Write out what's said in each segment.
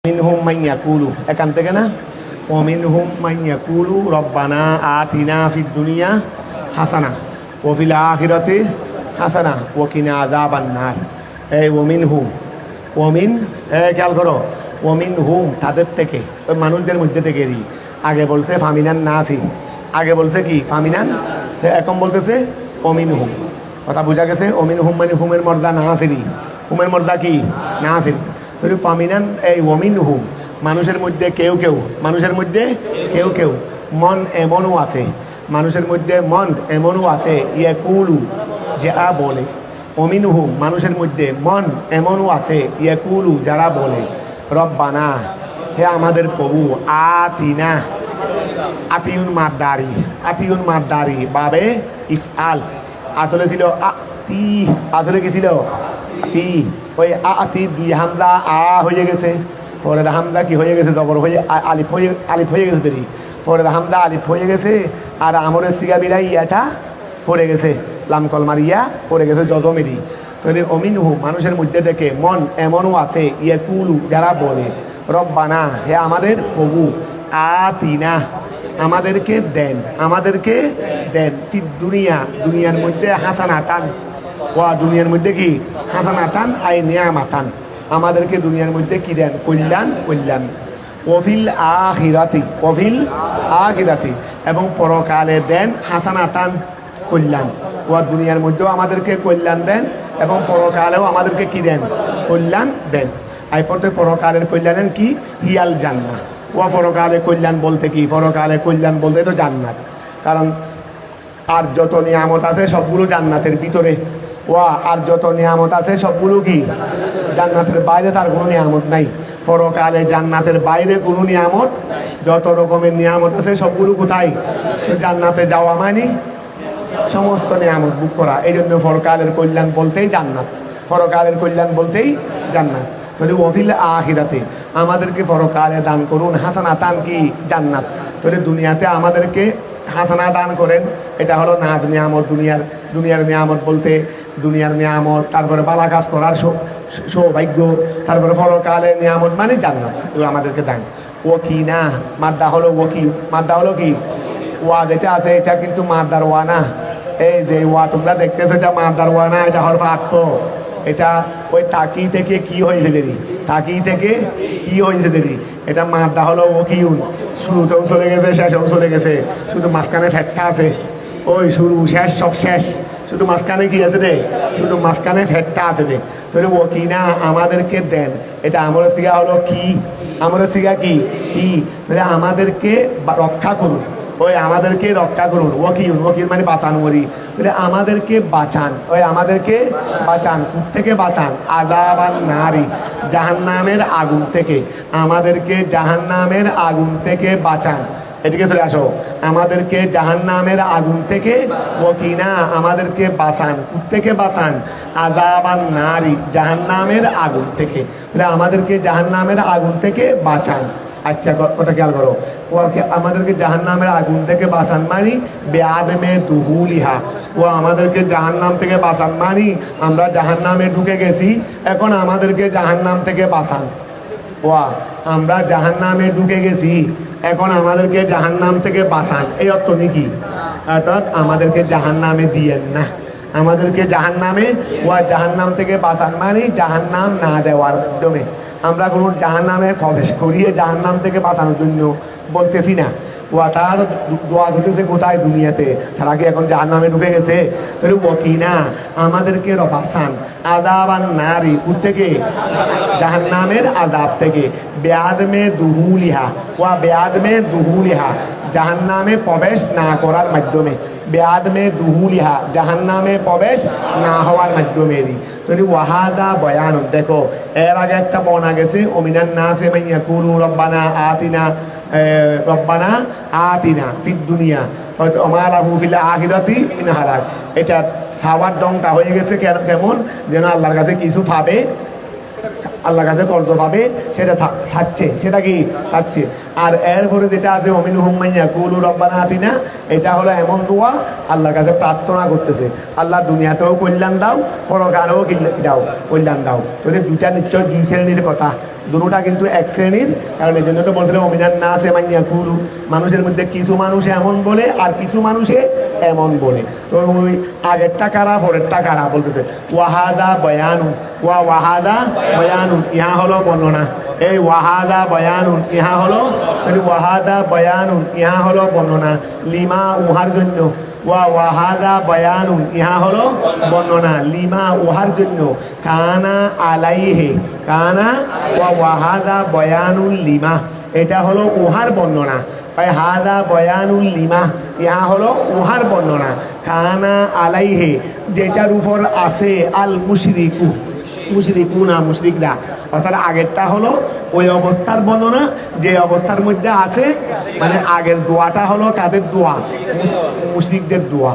মিনহুম মান ইয়াকুলু এখান থেকে না ওয়ামিনহুম মান ইয়াকুলু রব্বানা আতিনা ফিদ দুনিয়া হাসানা ওয়া ফিল আখিরাতি হাসানা ওয়া কিনা আযাবান নার। এই ওয়ামিন খেয়াল করো, ওয়ামিনহুম তাদের থেকে, ওই মানুষদের মধ্যে থেকে। আগে বলছে ফামিনান নাসি, আগে বলছে কি ফামিনান, এখন বলতেছে ওমিনহুম। কথা বোঝা গেছে? ওমিনহুম মানে হুমের মর্দা নাসিরি, হুমের মর্দা কি নাসিরি। ফামিনান এই ওমিনহুম মানুষের মধ্যে কেউ কেউ, মানুষের মধ্যে কেউ কেউ মন এমনও আছে, মানুষের মধ্যে মন এমনও আছে ইয়াকুলু যা বলে। ওমিনহুম মানুষের মধ্যে মন এমনও আছে ইয়াকুলু যারা বলে রব্বানা হে আমাদের প্রভু আতিনা, আতিউন মাদ্দারি, আতিউন মাদ্দারি বাবে ইফআল আসলে ছিল আতি, আসলে কি ছিল তি, ওই আতি দুই হামজা হয়ে গেছে, পরের হামজা কি হয়ে গেছে জবর হয়ে আলিফ হয়ে গেছে দেরি, পরের হামজা আলিফ হয়ে গেছে, আর আমরের সিগা বিরাই ইয়াটা পড়ে গেছে, লাম কলমার ইয়া পড়ে গেছে জজমেরি। তাহলে অমিনহু মানুষের মধ্যে থেকে মন এমনও আছে ইয়াকুলু যারা বলে রব্বানা হে আমাদের প্রভু আতিনা আমাদেরকে দেন, আমাদেরকে দেন ফিদ দুনিয়া দুনিয়ার মধ্যে হাসানাতান, ওয়া দুনিয়ার মধ্যে কি হাসানাতান আই নিয়ামাতান, আমাদেরকে দুনিয়ার মধ্যে কি দেন কল্যাণ, কল্যাণ। ওফিল আখিরাতি, ওফিল আখিরাতি এবং পরকালে দেন হাসানাতান কল্যাণ। ওয়া দুনিয়ার মধ্যেও আমাদেরকে কল্যাণ দেন এবং পরকালেও আমাদেরকে কি দেন কল্যাণ দেন। এই পথে পরকালের কল্যাণের কি হিয়াল জান্নাত। ওয়া পরকালে কল্যাণ বলতে কি, পরকালে কল্যাণ বলতে তো জান্নাত, কারণ আর যত নিয়ামত আছে সবগুলো জান্নাতের ভিতরে। ওয়া আর যত নিয়ামত আছে সবগুলো কি জান্নাতের বাইরে, তার কোনো নিয়ামত নাই। পরকালে জান্নাতের বাইরে কোনো নিয়ামত, যত রকমের নিয়ামত আছে সবগুলো কোথায় জান্নাতে যাওয়া মানে সমস্ত নিয়ামত বুক করা। এই জন্য পরকালের কল্যাণ বলতেই জান্নাত, পরকালের কল্যাণ বলতেই জান্নাত। তাহলে ওফিল আখিরাতে আমাদেরকে পরকালে দান করুন হাসানাতান কি জান্নাত। তাহলে দুনিয়াতে আমাদেরকে হাসানা দান করেন, এটা হলো নাজ নিয়ামত। দুনিয়ার নিয়ামত বলতে দুনিয়ার নিয়ামত, তারপরে বালা কাজ করার সৌভাগ্য, তারপরে পরকালে নিয়ামত মানে জান্নাত আমাদেরকে দান। ও কি না মাদ্দা হলো ও কি, মাদ্দা হলো কি ওয়া যেটা আছে এটা কিন্তু মাদ্দার ওয়া না। এই যে ওয়া তোমরা দেখতেছো এটা মাদ্দার ওয়া না, এটা হরফ আতফ। এটা ওই তাকি থেকে কি হয়েছে দেরি, তাকি থেকে কি হয়েছে দেরি, এটা মাদ্দা হলো ও কিউন, শুরুতেও চলে গেছে শেষেও চলে গেছে, শুধু মাঝখানে ফ্যাটটা আছে। ওই শুরু শেষ সব শেষ, শুধু মাঝখানে কি আছে রে, শুধু মাঝখানে ফ্যাটটা আছে রে। তাহলে ও কি না আমাদেরকে দেন, এটা আমার সিগা হলো কি, আমার সিগা কি কি, তাহলে আমাদেরকে রক্ষা করুন, ওই আমাদেরকে রক্ষা করুন। ওয়াকিল, ওয়াকিল মানে বাঁচান, ওরি তাহলে আমাদেরকে বাঁচান, ওই আমাদেরকে বাঁচান থেকে বাঁচান আযাবান নারি জাহান্নামের আগুন থেকে, আমাদেরকে জাহান্নামের আগুন থেকে বাঁচান। এদিকে চলে আসো, আমাদেরকে জাহান্নামের আগুন থেকে ওয়াকিনা আমাদেরকে বাঁচান, থেকে বাঁচান আযাবান নারি জাহান্নামের আগুন থেকে, তাহলে আমাদেরকে জাহান্নামের আগুন থেকে বাঁচান। আচ্ছা কথা খেয়াল করো, ওকে আমাদেরকে জাহান্নামের আগুন থেকে বাঁচান মানি বেআদমে দুহুলিহা, ও আমাদেরকে জাহান্নাম থেকে বাঁচান মানি আমরা জাহান্নামে ঢুকে গেছি, এখন আমাদেরকে জাহান্নাম থেকে বাঁচান। ওয়া আমরা জাহান্নামে ঢুকে গেছি, এখন আমাদেরকে জাহান্নাম থেকে বাঁচান। এই অর্থ নাকি, অর্থাৎ আমাদেরকে জাহান্নামে দিয়েন না, আমাদেরকে জাহান্নামে ওয়া জাহান্নাম থেকে বাঁচান মানে জাহান্নাম না দেওয়ার মাধ্যমে আমরা কোনো জাহান্নামে প্রবেশ করিয়ে জাহান্নাম থেকে বাঁচানোর জন্য বলতেছি না। ওয়া তার দোয়া ঘটেছে কোথায় দুনিয়াতে, তারা কি এখন জাহান্নামে ঢুকে গেছে। তাহলে ওয়াকিনা আমাদেরকে বাঁচান আযাবান নারি থেকে জাহান্নামের আযাব থেকে, বেআদমে দুহুলিহা ওয়া বেআদমে দুহুলিহা জাহান্নামে প্রবেশ না করার মাধ্যমে, বেআদমে দুহুলিহা জাহান্নামে প্রবেশ না হওয়ার মাধ্যমে। তাহলে ওয়াহাদা বয়ান দেখো, এর আগে একটা বর্ণনা গেছে ওমিনান নাসি মান ইয়াকুলু রব্বানা আতিনা, রব্বানা আতিনা ফিদ দুনিয়া ওয়া লাহু ফিল আখিরাতি মিন হালাক। এটা সাওয়ার ডংটা হয়ে গেছে কেমন যেন আল্লাহর কাছে কিছু পাবে আল্লাহ কাছে কর্জ পাবে, সেটা থাকছে, সেটা কি থাকছে। আর এরপরে যেটা আছে অমিনহুম মান ইয়াকুলু রব্বানা আতিনা, এটা হলো এমন দোয়া আল্লাহর কাছে প্রার্থনা করতেছে, আল্লাহ দুনিয়াতেও কল্যাণ দাও, পরকালেও দাও কল্যাণ দাও। তো দুইটা নিশ্চয় দুই শ্রেণীর কথা, দুটোটা কিন্তু এক শ্রেণীর। কারণ এই জন্য তো বলছিলাম অমিনান না আছে মান ইয়াকুলু, মানুষের মধ্যে কিছু মানুষ এমন বলে আর কিছু মানুষে এমন বলে। তো ওই আগেরটা কারা পরেরটা কারা বলতেছে। ওয়াহাদা বয়ানুন, ওয়াহাদা বয়ানুন, ইহা হলো বর্ণনা। এই ওয়াহাদা বয়ানুন ইহা হলো, ওয়াহাদা বয়ানুন ইহা হলো বর্ণনা, লিমা উহার জন্য। ওয়াহাদা বয়ানুন ইহা হলো বর্ণনা, লিমা উহার জন্য। কানা আলাইহে, কানা ওয়াহাদা বয়ানুল লিমা, এটা হলো উহার বর্ণনা। হাদা বয়ানুল লিমা, ইহা হলো উহার বর্ণনা। কানা আলাইহে, যেটার উপর আছে আল মুশরিকু, মুশরিকুনা মুশরিকরা, অর্থাৎ আগেরটা হলো ওই অবস্থার বর্ণনা যে অবস্থার মধ্যে আছে, মানে আগের দোয়াটা হলো কাদের দোয়া, মুশরিকদের দোয়া।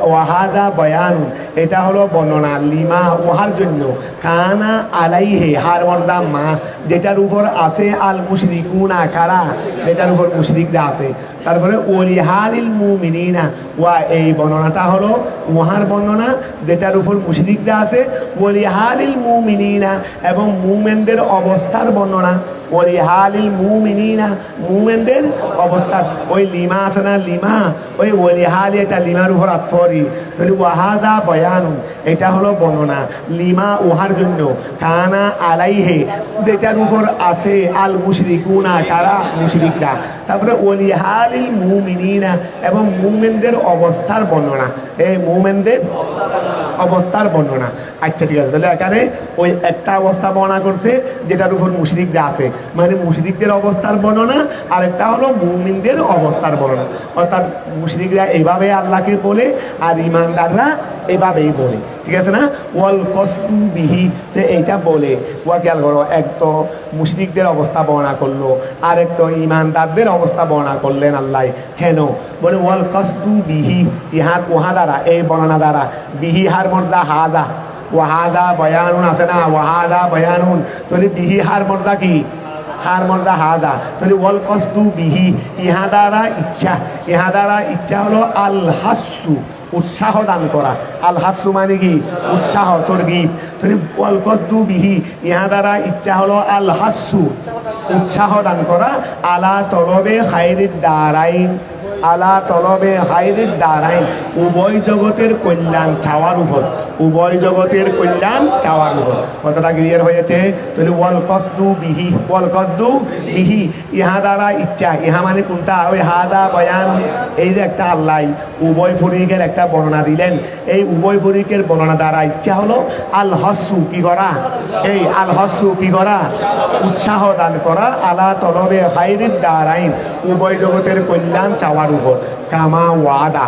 ওয়াহাদা বয়ানুন, এটা হলো বর্ণনা, লিমা উহার জন্য। কানা আলাইহে, হার মর্দা মা, যেটার উপর আছে আল মুশরিকুনা, কারা, যেটার উপর মুশরিকরা আছে। তারপরে ওলিহালিল মুমিনিনা, ওয়া, এই বর্ণনাটা হলো উহার বর্ণনা যেটার উপর মুশরিকরা আছে। ওলিহালিল মুমিনিনা, এবং মুমিনদের অবস্থার বর্ণনা। ওলিহালিল মুমিনিনা, মুমিনদের অবস্থার। ওই লিমা আছে না, লিমা, ওই ওলিহালি, এটা লিমার উপর আত্মরি। ওয়াহাদা বয়ানুন, এটা হলো বর্ণনা, লিমা উহার জন্য। কানা আলাইহে, যেটার উপর আছে আল মুশরিকুনা, কারা, মুশরিকরা। তারপরে ওলিহালিল মুমিনিনা, এবং মুমিনদের অবস্থার বর্ণনা, এই মুমিনদের অবস্থার বর্ণনা। আচ্ছা ঠিক আছে, তাহলে এখানে ওই একটা অবস্থা বর্ণনা করছে যেটার উপর মুশরিকরা আছে, মানে মুশরিকদের অবস্থার বর্ণনা, আর একটা হলো মুমিনদের অবস্থার বর্ণনা। অর্থাৎ মুশরিকরা এইভাবে আল্লাহকে বলে আর ইমানদাররা এভাবেই বলে, ঠিক আছে না। ওয়াল কসু বিহি, এইটা বলে ওয়া খেয়াল করো, এক তো মুশরিকদের অবস্থা বর্ণনা করলো, আর এক তো ইমানদারদের অবস্থা বর্ণনা করলেন আল্লাহ। হেন বলে ওয়াল কসু বিহি, ইহার উহা দ্বারা, এই বর্ণনা দ্বারা, বিহি হার মর্দা হাদা, ওয়াহাদা বয়ানুন আছে না, ওয়াহাদা বয়ানুন, তাহলে বিহি হার মর্দা কি, হার মর্দা হাদা, তাহলে ওয়াল কসদু বিহি, ইহা দ্বারা ইচ্ছা, ইহা দ্বারা ইচ্ছা হলো আল হাসু, উৎসাহ দান করা। আল হাসু মানে কি, উৎসাহ, তরগিব। তাহলে ওয়াল কসদু বিহি, ইহা দ্বারা ইচ্ছা হলো আল হাসু, উৎসাহ দান করা। আলা তলবে খায়রিদ দারাইন, আলা তলবে খায়রিদ দারাইন, উভয় জগতের কল্যাণ চাওয়ার উপর, উভয় জগতের কল্যাণ চাওয়ার উপর। কতটা ক্লিয়ার হয়েছে? তাহলে ওয়াল কসদু বিহি, ওয়াল কসদু বিহি, ইহা দ্বারা ইচ্ছা, ইহা মানে কোনটা, ওই হাদা বয়ান। এই যে একটা আল্লাহ উভয় ফরিকের একটা বর্ণনা দিলেন, এই উভয় ফরিকের বর্ণনা দ্বারা ইচ্ছা হলো আল হসু কি করা, এই আল হসু কি করা, উৎসাহ দান করা। আলা তলবে খায়রিদ দারাইন, উভয় জগতের কল্যাণ চাওয়ার উপর। কামা ওয়াদা,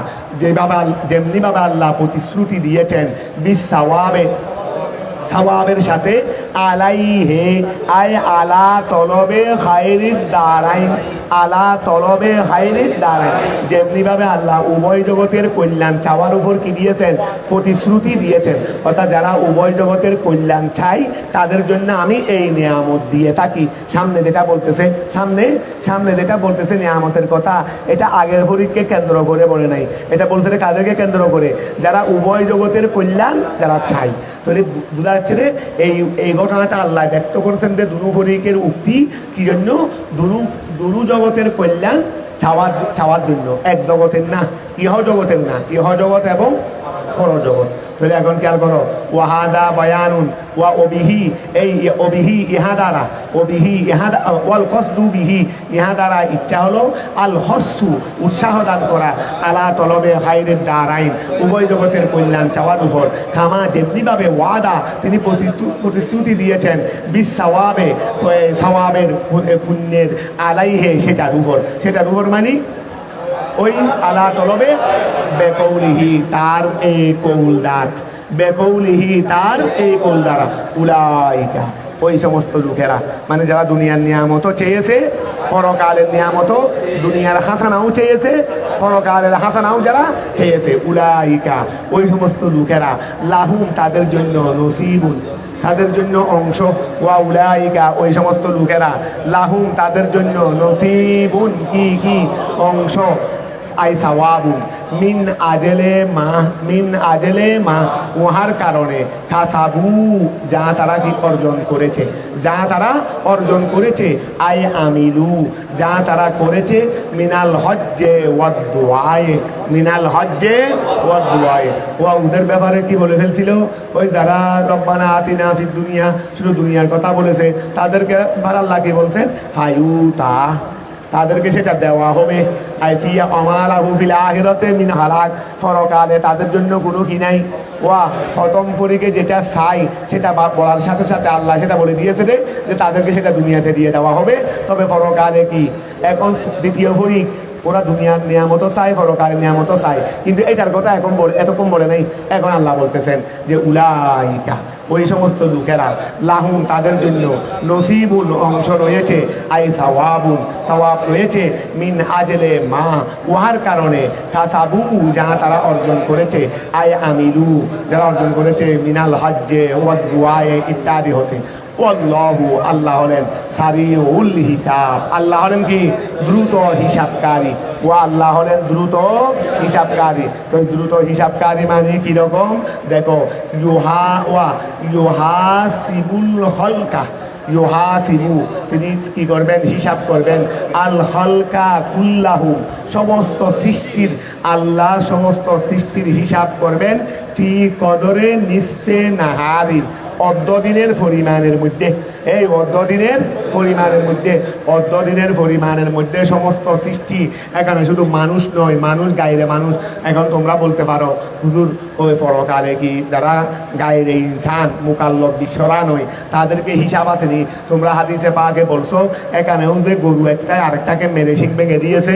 যেমনিভাবে আল্লাহ প্রতিশ্রুতি দিয়েছেন, বিসাওয়াবে, সওয়াবের সাথে, আলাইহে আয় আলা তলবে খায়রিদ দারাইন, আলা তলবে খায়রিদ দারাইন, যেমনিভাবে আল্লাহ উভয় জগতের কল্যাণ চাওয়ার উপর কি দিয়েছেন, প্রতিশ্রুতি দিয়েছেন। অর্থাৎ যারা উভয় জগতের কল্যাণ চাই তাদের জন্য আমি এই নিয়ামত দিয়ে থাকি। সামনে যেটা বলতেছে, সামনে যেটা বলতেছে নিয়ামতের কথা, এটা আগের ফরিককে কেন্দ্র করে বলে নাই, এটা বলছে কাদেরকে কেন্দ্র করে, যারা উভয় জগতের কল্যাণ যারা চাই। তাহলে বোঝা যাচ্ছে রে, এই ঘটনাটা আল্লাহ ব্যক্ত করেছেন যে দুনু ফরিকের উক্তি কি জন্য, দুনু জগতের কল্যাণ চাওয়ার জন্য, এক জগতের না, ইহ জগতের না, ইহ জগৎ এবং পরজগৎ। তাহলে এখন খেয়াল করো, ওয়াহাদা বয়ানুন, ওয়া ওবিহি, এই ওবিহি ইহা দ্বারা, ওবিহি ইহা, ওয়াল কসদু বিহি, ইহা দ্বারা ইচ্ছা হলো আল হসু, উৎসাহ দান করা। আলা তলবে খায়রিদ দারাইন, উভয় জগতের কল্যাণ চাওয়ার উপর। খামা যেমনিভাবে ওয়াদা, তিনি প্রতিশ্রুতি দিয়েছেন, বিস সাওয়াবে, সাওয়াবের পুণ্যের, আলাইহে সেটার উপর মানে ওই আলা তলবে বেকৌলিহি, তার এই কৌল দ্বারা, বেকৌলিহি তার এই কৌল দ্বারা, উলাইকা ওই সমস্ত লোকেরা, মানে যারা দুনিয়ার নিয়ামতও চেয়েছে, পরকালের নিয়ামতও, দুনিয়ার হাসানাও চেয়েছে, পরকালের হাসানাও যারা চেয়েছে, উলাইকা ওই সমস্ত লোকেরা, লাহুম তাদের জন্য, নসিবুন তাদের জন্য অংশ, ওয়া উলাইকা ওই সমস্ত লোকেরা, লাহুম তাদের জন্য, নসিবুন কি কি অংশ, আই সাওয়াবুন মিন আজলে মা উহার কারণে, কাসাবু যা তারা কি অর্জন করেছে, যা তারা অর্জন করেছে, আই আমিলু যা তারা করেছে, মিনাল হজ্জে ওয়াদ দুআয়ে, মিনাল হজ্জে ওয়াদ দুআয়ে। ওদের ব্যাপারে কি বলে ফেলছিল, ওই যারা রব্বানা আতিনা ফিদ দুনিয়া, শুধু দুনিয়ার কথা বলেছে, তাদেরকে আল্লাহ কি বলছেন, ফায়ুতা তাদেরকে সেটা দেওয়া হবে, আইফিয়া আমালাহু ফিল আখিরাতে মিন হালাক পরকালে তাদের জন্য কোনো কি নাই। ওয়া প্রথম পরীকে যেটা চাই সেটা বলার সাথে সাথে আল্লাহ সেটা বলে দিয়েছে যে তাদেরকে সেটা দুনিয়াতে দিয়ে দেওয়া হবে, তবে পরকালে কি। এখন দ্বিতীয় পরীক ওরা দুনিয়ার নিয়ামতও চাই, পরকালের নিয়ামতও চাই, কিন্তু এটার কথা এখন এতক্ষণ বলে নেই। এখন আল্লাহ বলতেছেন যে উলাইকা ওই সমস্ত লোকেরা, লাহুম তাদের জন্য, নসিবুন অংশ রয়েছে, আই সাওয়াবুন সওয়াব রয়েছে, মিন আজলে মা উহার কারণে, কাসাবু যা তারা অর্জন করেছে, আই আমিলু যারা অর্জন করেছে, মিনাল হজ্জে ওয়াদ দুআয়ে ইত্যাদি হতে। আল্লাহু আল্লাহ হলেন সারিউল হিসাব, আল্লাহ হলেন কি দ্রুত হিসাবকারী, ও আল্লাহ হলেন দ্রুত হিসাবকারী। তো দ্রুত হিসাবকারী মানে কিরকম দেখো, ইউহাসিবুল হলকা, ইউহাসিবু তিনি কি করবেন, হিসাব করবেন, আল হলকা কুল্লাহু সমস্ত সৃষ্টির, আল্লাহ সমস্ত সৃষ্টির হিসাব করবেন, ফি কদরে নিশ্চে নাহারির অর্ধদিনের পরিমাণের মধ্যে, এই অর্ধদিনের পরিমাণের মধ্যে সমস্ত সৃষ্টি। এখানে শুধু মানুষ নয়, মানুষ গাইরে মানুষ। এখন তোমরা বলতে পারো হুজুর ওই পরকালে কি যারা গাইরে ইনসান মুকাল্লফ বিশ্বরা নয় তাদেরকে হিসাব আসেনি? তোমরা হাদিসে পাকে বলছো এখানেও যে গরু একটা আরেকটাকে মেরে শিং ভেঙে দিয়েছে,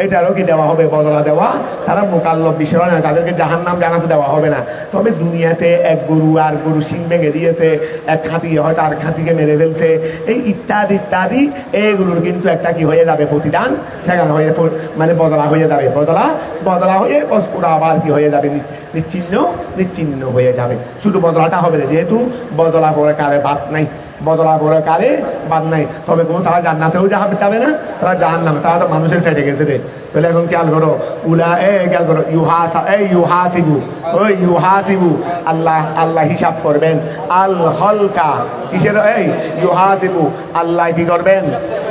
এটারও কি দেওয়া হবে, বদলা দেওয়া। তারা মোকাল্লফ বিষয় না, তাদেরকে জাহান্নাম জানাতে দেওয়া হবে না। তবে দুনিয়াতে এক গরু আর গরু শিং ভেঙে দিয়েছে, এক খাঁতি হয়তো আর খাঁতিকে মেরে ফেলছে, এই ইত্যাদি ইত্যাদি, এইগুলোর কিন্তু একটা কি হয়ে যাবে প্রতিদান, সেখানে হয়ে মানে বদলা হয়ে যাবে, বদলা হয়ে ওরা আবার কি হয়ে যাবে, নিশ্চিহ্ন হয়ে যাবে। শুধু বদলাটা হবে না, যেহেতু বদলা করে কারে বাদ নাই, বদলা করে কারে বাদ নাই। তবে কোনো তারা জান্নাতেও যাবে না, তারা জাহান্নামে, তারা তো মানুষের ফেটে গেছে রে। তাহলে এখন খেয়াল করো, খেয়াল করো, ইউহাসিবু আল্লাহ হিসাব করবেন, আল হলকা কিসের, ইউহাসিবু আল্লাহ কি করবেন,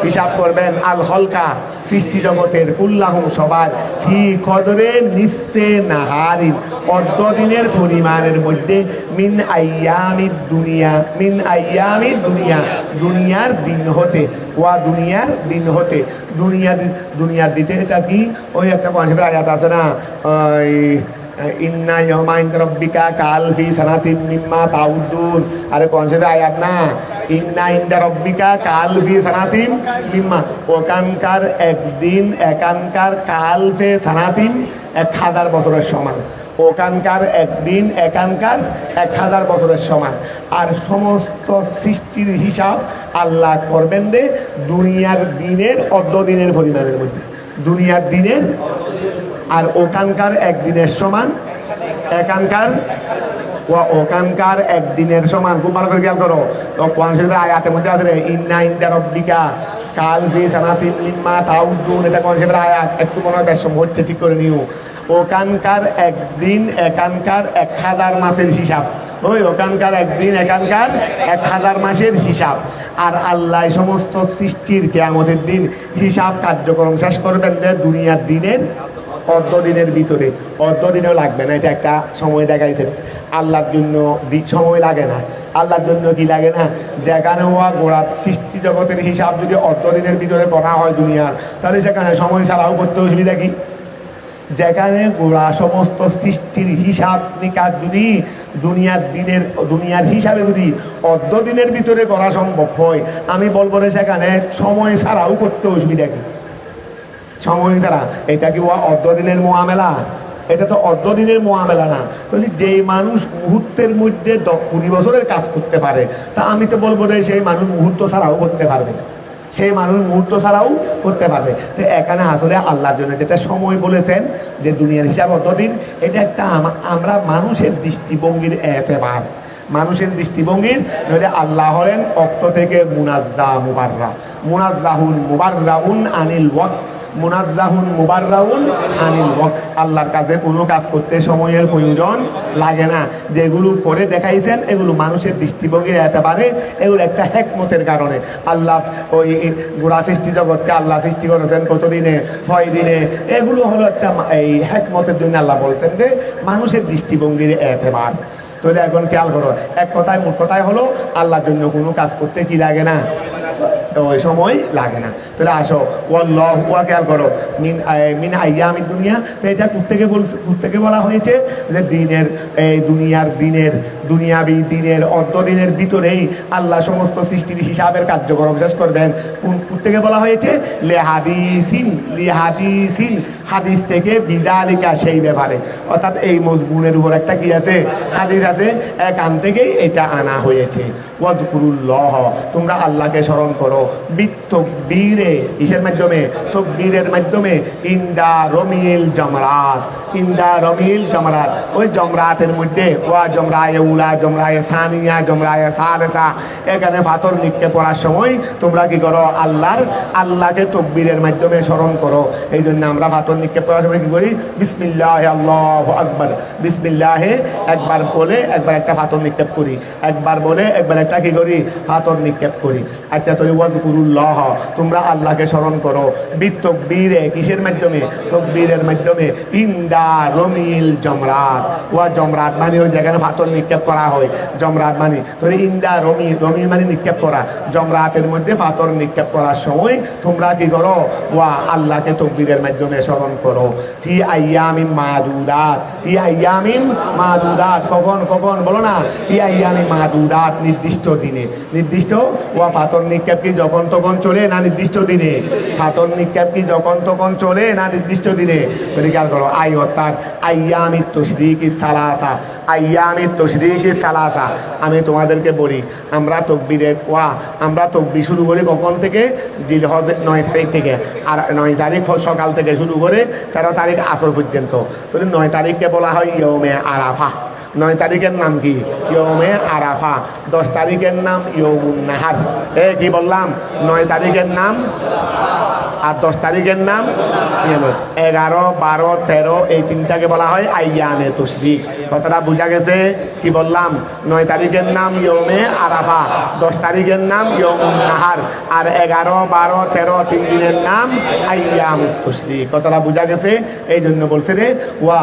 হিসাব করবেন, আল হলকা সৃষ্টি জগতের, কুল্লাহুম সবার, ফি কদরে নিশ্চে নাহারিন অর্ধদিনের পরিমাণের মধ্যে, মিন আইয়ামিদ দুনিয়া দুনিয়ার দিন হতে, ওয়া দুনিয়ার দিন হতে, দুনিয়ার দিতে। এটা কি ওই একটা পাঁচটা আয়াত আছে না, ইন্না ইয়াউমা ইনদা রাব্বিকা কালফি সানাতিন মিম্মা তাউদ্দুন, আরে কনসেপ্ট আয়াত না, ইন্না ইনদা রাব্বিকা কালফি সানাতিন মিম্মা, ওখানকার একদিন একানকার কালফে সানাতিন 1000 বছরের সমান, ওখানকার একদিন এখানকার 1000 বছরের সমান। আর সমস্ত সৃষ্টির হিসাব আল্লাহ করবেন দে দুনিয়ার দিনের অর্ধদিনের পরিমাণের মধ্যে, দুনিয়ার দিনের আর ওখানকার একদিনের সমান, ওখানকার একদিনের সমান। খুব ভালো করে খেয়াল করো, আয়াতের মধ্যে আছে ইন্না ইনদা রাব্বিকা কালফি সানাতিন মিম্মা তাউদ্দুন, এটা কনসেপ্টের আয়াত, একটু মনে হয় বেশ হচ্ছে, ঠিক করে নিও। ওখানকার একদিন এখানকার 1000 মাসের হিসাব, ওই ওখানকার একদিন এখানকার 1000 মাসের হিসাব। আর আল্লাহ সমস্ত সৃষ্টির কিয়ামতের দিন হিসাব কার্যক্রম শেষ করবেন দুনিয়ার দিনের অর্ধদিনের ভিতরে। অর্ধদিনও লাগবে না, এটা একটা সময় দেখাইছে। আল্লাহর জন্য সময় লাগে না, আল্লাহর জন্য কি লাগে না, যেখানে হওয়া গোড়া সৃষ্টি জগতের হিসাব যদি অর্ধদিনের ভিতরে করা হয় দুনিয়ার, তাহলে সেখানে সময় ছাড়াও করতে অসুবিধা কি? যেখানে গোড়া সমস্ত সৃষ্টির হিসাব নিকাশ যদি দুনিয়ার হিসাবে যদি অর্ধদিনের ভিতরে করা সম্ভব হয়, আমি বলবো না সেখানে সময় ছাড়াও করতে অসুবিধা কি? সময় ছাড়া এটা কি অর্ধদিনের মোয়ামেলা? এটা তো অর্ধদিনের মোয়ামেলা না। তাহলে যেই মানুষ মুহূর্তের মধ্যে 20 বছরের কাজ করতে পারে, তা আমি তো বলবো যে সেই মানুষ মুহূর্ত ছাড়াও করতে পারবে, সেই মানুষ মুহূর্ত ছাড়াও করতে পারবে। তো এখানে আসলে আল্লাহর জন্য যেটা সময় বলেছেন যে দুনিয়ার হিসাব অতদিন, এটা একটা আমরা মানুষের দৃষ্টিভঙ্গির এতেবার, মানুষের দৃষ্টিভঙ্গির নইলে আল্লাহ হলেন অক্ত থেকে মুনাজ্জা মুবাররা, মুনাজ্জাহুন মুবাররাউন আনিল ওয়াক্ত, মুনাজ্জাহুন মুবাররাউন আনিল ওয়াক্ত। আল্লাহর কাছে কোনো কাজ করতে সময়ের প্রয়োজন লাগে না। যেগুলো করে দেখাইছেন এগুলো মানুষের দৃষ্টিভঙ্গির একেবারে, এগুলো একটা হেকমতের কারণে। আল্লাহ ওই গোড়া সৃষ্টি জগৎকে আল্লাহ সৃষ্টি করেছেন কত দিনে? 6 দিনে। এগুলো হলো একটা এই হেকমতের জন্য আল্লাহ বলছেন যে মানুষের দৃষ্টিভঙ্গির একেবারে। তাহলে এখন খেয়াল করো, এক কথায় মোট কথায় হলো আল্লাহর জন্য কোনো কাজ করতে কি লাগে না? ওই সময় লাগে না। তাহলে আসো ওয়া খেয়াল করো, মিন আইয়ামিদ দুনিয়া। তো এটা কোত্থেকে বলা হয়েছে? যে দিনের এই দুনিয়াবি দিনের অর্ধদিনের ভিতরেই আল্লাহ সমস্ত সৃষ্টির হিসাবের কার্যক্রম শেষ করবেন। কোত্থেকে বলা হয়েছে? লিহাদিসিন, হাদিস থেকে বিদালিকা, সেই ব্যাপারে। অর্থাৎ এই মজমুনের উপর একটা কি আছে? হাদিস আছে। এখান থেকেই এটা আনা হয়েছে। ওয়াজকুরুল্লাহ, তোমরা আল্লাহকে স্মরণ করো। বিত্তকবীরে, কিসের মাধ্যমে? তকবীরের মাধ্যমে। ইন্দা রমিল জমরাত, ইন্দা রমিল জমরাত, ওই জমরাতের মধ্যে ওয়া জমরায়ে উলা, জমরায়ে সানিয়া, জমরায়ে সালেসা, এখানে পাথর নিক্ষেপ করার সময় তোমরা কি করো? আল্লাহকে তকবীরের মাধ্যমে স্মরণ করো। এই জন্য আমরা পাথর নিক্ষেপ করার সময় কি করি? বিসমিল্লাহ আল্লাহু আকবার, বিসমিল্লাহে একবার বলে একবার একটা পাথর নিক্ষেপ করি, একবার বলে একবার একটা কি করি? পাথর নিক্ষেপ করি। আচ্ছা, তো ওয়াজকুরুল্লাহ, তোমরা আল্লাহকে স্মরণ করো। বিতকবীরে, কিসের মাধ্যমে? তকবীরের মাধ্যমে। ইন্দা রমিল জমরাত, ওয়া জমরাত মানে ওই যেখানে পাথর নিক্ষেপ করা হয়, জমরাত মানে। তাহলে ইন্দা রমিল মানে নিক্ষেপ করা, জমরাতের মধ্যে পাথর নিক্ষেপ করার সময় তোমরা কি করো? ওয়া আল্লাহকে তকবীরের মাধ্যমে স্মরণ করো। ফি আইয়ামিন মাদুদাত, ফি আইয়ামিন মাদুদাত, কখন বলো না? ফি আইয়ামিন মাদুদাত, নির্দিষ্ট দিনে। নির্দিষ্ট। ওয়া পাথর নিক্ষেপ কি যখন তখন চলে না নির্দিষ্ট দিনে? পাথর নিক্ষেপ কি যখন তখন চলে না নির্দিষ্ট দিনে? খেয়াল করো, অর্থাৎ আইয়ামিত তাশরীকি সালাসা, আইয়ামিত তাশরীকি সালাসা। আমি তোমাদেরকে বলি, আমরা তকবীর শুরু করি কখন থেকে? জিলহজের 9 তারিখ থেকে। আর 9 তারিখ সকাল থেকে শুরু করে 13 তারিখ আসর পর্যন্ত। তো 9 তারিখকে বলা হয় ইয়ৌমে আরাফা। 9 তারিখের নাম কি? ইয়ৌমে আরাফা। 10 তারিখের নাম ইয়ৌমুন নাহার। কি বললাম? 9 তারিখের নাম আর 10 তারিখের নাম 11, 12, 13, এই তিনটাকে বলা হয় আইয়ামে তাশরীক। কথাটা বোঝা গেছে? কি বললাম? 9 তারিখের নাম ইয়ৌমে আরাফা, 10 তারিখের নাম ইয়ৌমুন নাহার, আর 11, 12, 13 তিন দিনের নাম আইয়ামুত তাশরীক। কথাটা বোঝা গেছে? এই জন্য বলছে রে ওয়া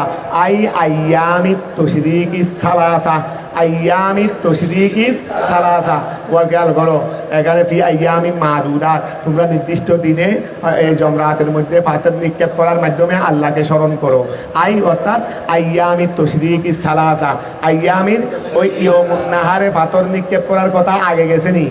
আইয়ামিত তাশরীকি সালাসা, আইয়ামিত তাশরীকি সালাসা। ওয়া খেয়াল করো, এখানে ফি আইয়ামিন মাদুদাত, তোমরা নির্দিষ্ট দিনে এই জমরাতের মধ্যে পাথর নিক্ষেপ করার মাধ্যমে আল্লাহকে স্মরণ করো। অর্থাৎ আইয়ামিত তাশরীকি সালাসা, আইয়ামিন ওই ইয়ৌমুন নাহারে পাথর নিক্ষেপ করার কথা আগে গেছে নি?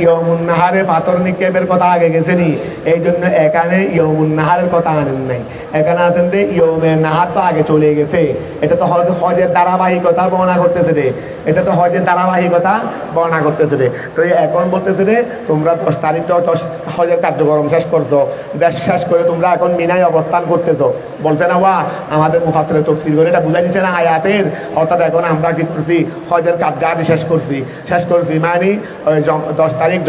ইয়ৌমুন নাহারে পাথর নিক্ষেপের কথা আগে গেছে নি? এই জন্য এখানে ইয়ৌমুন নাহারের কথা আনেন নাই। এখানে আছেন যে ইয়ৌমে নাহার তো আগে চলে গেছে। এটা তো হজের ধারাবাহিকতা বর্ণনা করতেছে রে, এটা তো হজের ধারাবাহিকতা বর্ণনা করতেছে রে। তো এখন বলতেছে রে তোমরা 10 তারিখ তো হজের কার্যক্রম শেষ করছো, শেষ করে তোমরা এখন মিনায় অবস্থান করতেছো। বলছে না ওয়া আমাদের মুফাসসিরে তাফসীর করে এটা বুঝাই দিচ্ছে না আয়াতের। অর্থাৎ এখন আমরা কি করছি? হজের কার্যাদি শেষ করছি মানে 10 তারিখ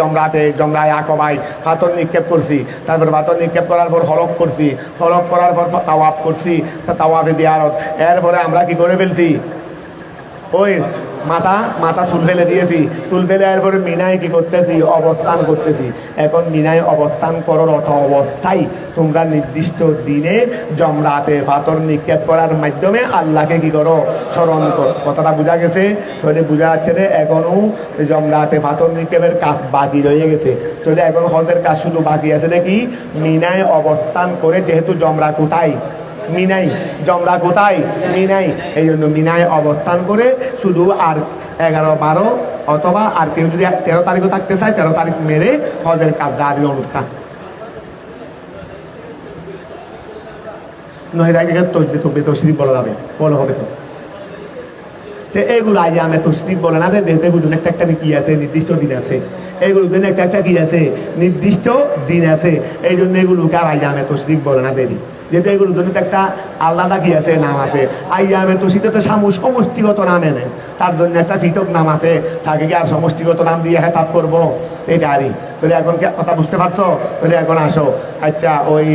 জমরায় আকবায় পাথর নিক্ষেপ করছি। তারপর পাথর নিক্ষেপ করার পর হলক করছি, হলক করার পর তাওয়াফ করছি, তাওয়াফে জিয়ারত। এরপরে আমরা কি করে ফেলছি? ওই মাথা চুল ফেলে দিয়েছি, চুল ফেলে এরপরে মিনায় কি করতেছি? অবস্থান করতেছি। এখন মিনায় অবস্থান করার অবস্থায় তোমরা নির্দিষ্ট দিনে জমরাতে পাথর নিক্ষেপ করার মাধ্যমে আল্লাহকে কি করো? স্মরণ করো। কথাটা বোঝা গেছে? তাহলে বোঝা যাচ্ছে যে এখনো জমরাতে পাথর নিক্ষেপের কাজ বাকি রয়ে গেছে। তাহলে এখন হজের কাজ শুধু বাকি আছে দেখি মিনায় অবস্থান করে, যেহেতু জমরা কোথায়? মিনাই। জমরা কোথায়? মিনাই। এই জন্য মিনায় অবস্থান করে শুধু আর 11, 12 অথবা আর কেউ যদি 13 তারিখও থাকতে চায় 13 তারিখ মেরে হজের কাজ জারির অনুষ্ঠান। 9 তারিখে তসরিফ বলা যাবে, বলা হবে তো। এইগুলো আইয়ামে তসরিফ বলে না, এগুলো একটা কি আছে, নির্দিষ্ট দিন আছে, এইগুলো দিন একটা কি আছে, নির্দিষ্ট দিন আছে। এই জন্য এগুলোকে আর আইয়ামে তসরিফ বলে না দেরি, যেহেতু এগুলোর জন্য একটা আলাদা কি আছে, নাম আছে। আইয়ামে তসরিফ তো সমষ্টিগত নাম এনে, তার জন্য একটা পৃথক নাম আছে, তাকে কি আর সমষ্টিগত নাম দিয়ে হেতাব করবো? এটা আরই তাহলে এখন কথা বুঝতে পারছো? তাহলে এখন আসো, আচ্ছা ওই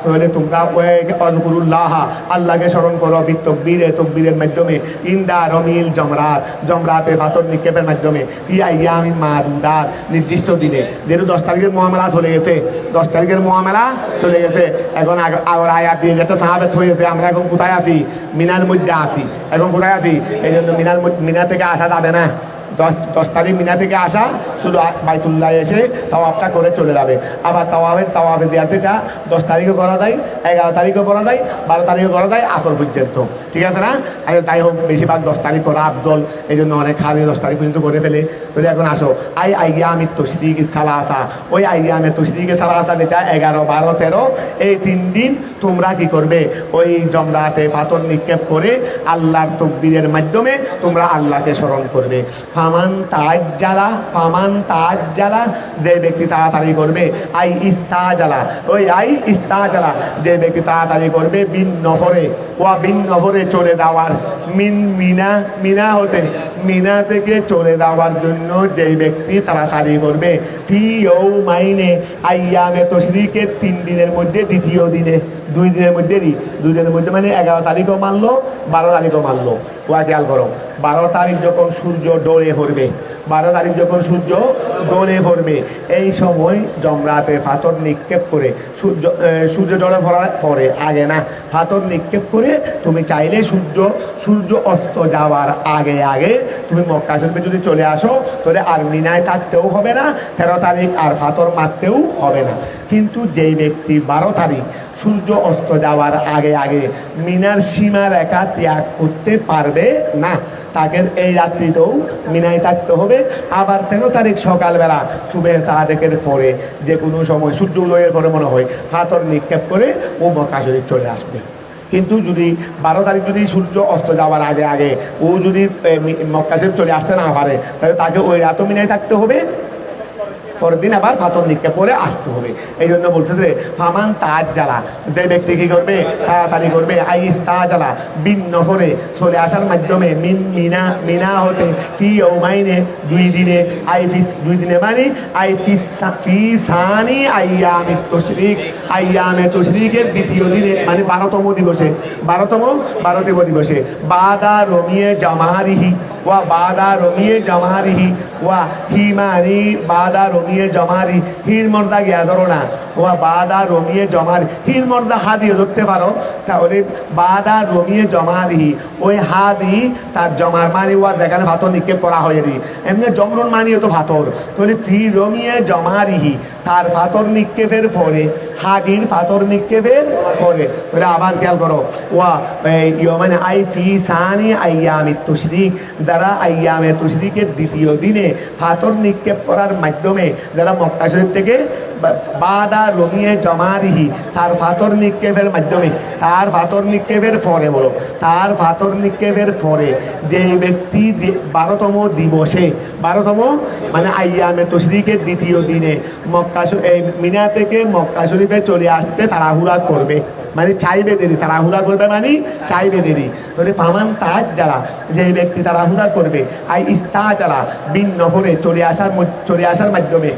তাহলে তোমরা ওয়াজকুরুল্লাহ, আল্লাহকে স্মরণ করো তকবীরের মাধ্যমে, ইন্দা রমিল জমরাতে পাথর নিক্ষেপের মাধ্যমে, ইয়ামিন মাদুদাত, নির্দিষ্ট দিনে। যেহেতু 10 তারিখের মুআমালা চলে গেছে, 10 তারিখের মুআমালা চলে গেছে, এখন আবার আয়াত দিয়ে যেটা সাহাবেত হয়েছে, আমরা এখন কোথায় আছি? মিনার মধ্যে আছি। এখন কোথায় আছি? এই জন্য মিনা থেকে আসা যাবে না। 10 তারিখ মিনা থেকে আসা, শুধু বাইতুল্লাহ এসে তাওয়াফটা করে চলে যাবে। আবার তাওয়াফের দিয়াতেটা 10 তারিখও করা যায়, 11 তারিখও করা যায়, 12 তারিখও করা যায়, আসর পর্যন্ত। ঠিক আছে না? তাই হোক, বেশিরভাগ 10 তারিখ করা আফদল, এই জন্য অনেক খালি 10 তারিখ পর্যন্ত করে ফেলে। তাহলে এখন আসো, আইয়ামিত তাশরিক সালাসা, ওই আইয়ামে তাশরিক সালাসা যেটা 11, 12, 13, এই 3 দিন তোমরা কি করবে? ওই জমরাতে পাথর নিক্ষেপ করে আল্লাহর তাকবীরের মাধ্যমে তোমরা আল্লাহকে স্মরণ করবে। ফামান তাজ্জালা, যে ব্যক্তি তাড়াতাড়ি করবে, ইস্তাজালা, যে ব্যক্তি তাড়াতাড়ি করবে, বিন নফরে চলে যাওয়ার, মিনা থেকে চলে যাওয়ার জন্য যে ব্যক্তি তাড়াতাড়ি করবে, ফি ইয়াউমাইনে, আইয়ামে তাশরিকের 3 দিনের মধ্যে, দ্বিতীয় দিনে, 2 দিনের মধ্যে, 2 দিনের মধ্যে মানে 11 তারিখও মানলো, 12 তারিখও মানলো। খেয়াল করো, 12 তারিখ যখন সূর্য ডোলে পড়বে, 12 তারিখ যখন সূর্য ডোলে পড়বে, এই সময় জমরাতে পাথর নিক্ষেপ করে, সূর্য ডোলে পড়ে আগে না, পাথর নিক্ষেপ করে তুমি চাইলে সূর্য অস্ত যাওয়ার আগে তুমি মক্কা শরীফে যদি চলে আসো, তাহলে আর মিনায় থাকতেও হবে না, 13 তারিখ আর পাথর মারতেও হবে না। কিন্তু যেই ব্যক্তি 12 তারিখ সূর্য অস্ত যাওয়ার আগে মিনার সীমা রেখা ত্যাগ করতে পারবে না, তাকে এই রাত্রিতেও মিনায় থাকতে হবে। আবার 13 তারিখ সকালবেলা সুবে সাদেকের পরে, যে কোনো সময় সূর্য উদয়ের পরে মনে হয় পাথর নিক্ষেপ করে ও মক্কা শরীফ চলে আসবে। কিন্তু যদি 12 তারিখ যদি সূর্য অস্ত যাওয়ার আগে ও যদি মক্কা শরীফ চলে আসতে না পারে, তাহলে তাকে ওই রাতও মিনায় থাকতে হবে, পরের দিন আবার পাথর নিক্ষেপ করে আসতে হবে। এই জন্য বলছে যে ফামান তাজ্জালা, যে ব্যক্তি কি করবে? তাড়াতাড়ি করবে, ইস্তাজালা, বিন নফরে চলে আসার মাধ্যমে, মিনা হতে, ফি ইয়াউমাইনে 2 দিনে, 2 দিনে মানে ফি সানি আইয়ামিত তাশরিক, আইয়ামে তাশরিকের দ্বিতীয় দিনে মানে 12তম দিবসে, 12তম দিবসে, বাদা রমিয়ে জামারিহি ওয়া হিমানি, বাদা রমিয়ে জমারি, হির মর্দা গিয়া ধরো না, বাদা রমিয়ে জমারি, হির মর্দা হাদিয়ে ধরতে পারো, তাহলে বাদা রমিয়ে জমারিহি, ওই হাদি তার জমার মানে যেখানে পাথর নিক্ষেপ করা হয়ে দি, এমনি জমরন মানিয়ে তো পাথর, তাহলে ফি রমিয়ে জমারিহি, তার পাথর নিক্ষেপের পরে, হাদির পাথর নিক্ষেপের পরে, তাহলে আবার খেয়াল করো, মানে ফি সানি আইয়ামিত তাশরিক, যারা আইয়ামে তাশরিকের দ্বিতীয় দিনে পাথর নিক্ষেপ করার মাধ্যমে যারা মক্কা শরীফ থেকে বাদা রমিয়ে জমারিহি, তার পাথর নিক্ষেপের মাধ্যমে, তার পাথর নিক্ষেপের পরে, বলো তার পাথর নিক্ষেপের পরে যে ব্যক্তি 12তম দিবসে, 12তম মানে আইয়ামে তাশরিকের দ্বিতীয় দিনে মিনা থেকে মক্কা শরীফে চলে আসতে তাড়াহুড়া করবে, মানে চাইবে দেরি, তাড়াহুড়া করবে মানে চাইবে দেরি। তাহলে ফামান তাজ্জালা, যে ব্যক্তি তাড়াহুড়া করবে, ইস্তাজালা, বিন নফরে চলে আসার মাধ্যমে,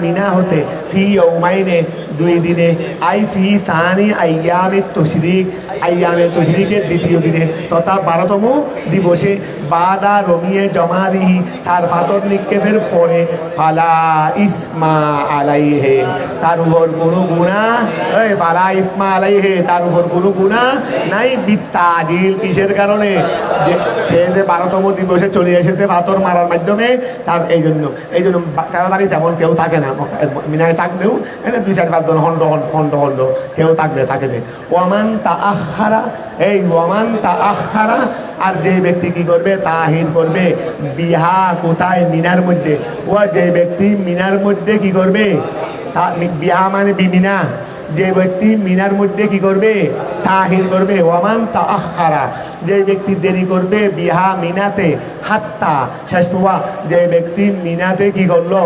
মিনা হতে, ফি ইয়াউমাইনে 2 দিনে, ফি সানি আইয়ামিত তাশরিক, আইয়ামে তাশরিকের দ্বিতীয় দিনে তথা 12তম দিবসে, বাদা রমিয়ে জমারিহি, তার পাথর নিক্ষেপের পরে, ফালা ইসমা আলাইহে, তার উপর কোনো গুনাহ, ফালা ইসমা আলাইহে, তার উপর কোনো গুনাহ নাই, বিত্তাজিল, কিসের কারণে? যে সে যে 12তম দিবসে চলে এসেছে পাথর মারার মাধ্যমে, তার এই জন্য 13 তারিখ তেমন কেউ থাকে না মিনায়, থাকলেও 2-4-5 জন হন্ড কেউ থাকে। ওয়ামান তাআখারা, আর যে ব্যক্তি কি করবে? তাহির করবে, বিহা, কোথায়? মিনার মধ্যে। যে ব্যক্তি মিনার মধ্যে কি করবে? বিহা মানে বিমিনা, যে ব্যক্তি মিনার মধ্যে কি করবে, তাহির করবে, ওয়ামান তাআখারা, যে ব্যক্তি দেরি করবে, বিহা মিনাতে, হাত্তা শেষ হওয়া, যে ব্যক্তি মিনাতে কি করলো,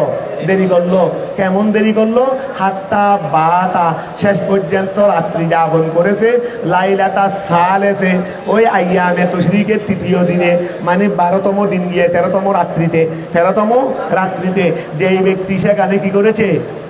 দেরি করলো। কেমন দেরি করলো? হাত্তা বাতা, শেষ পর্যন্ত রাত্রি যাপন করেছে, লাইলাতা সালেসে, ওই আইয়ামে তশরিকের তৃতীয় দিনে, মানে 12তম দিন গিয়ে 13তম রাত্রিতে, 13তম রাত্রিতে যেই ব্যক্তি সেখানে কি করেছে,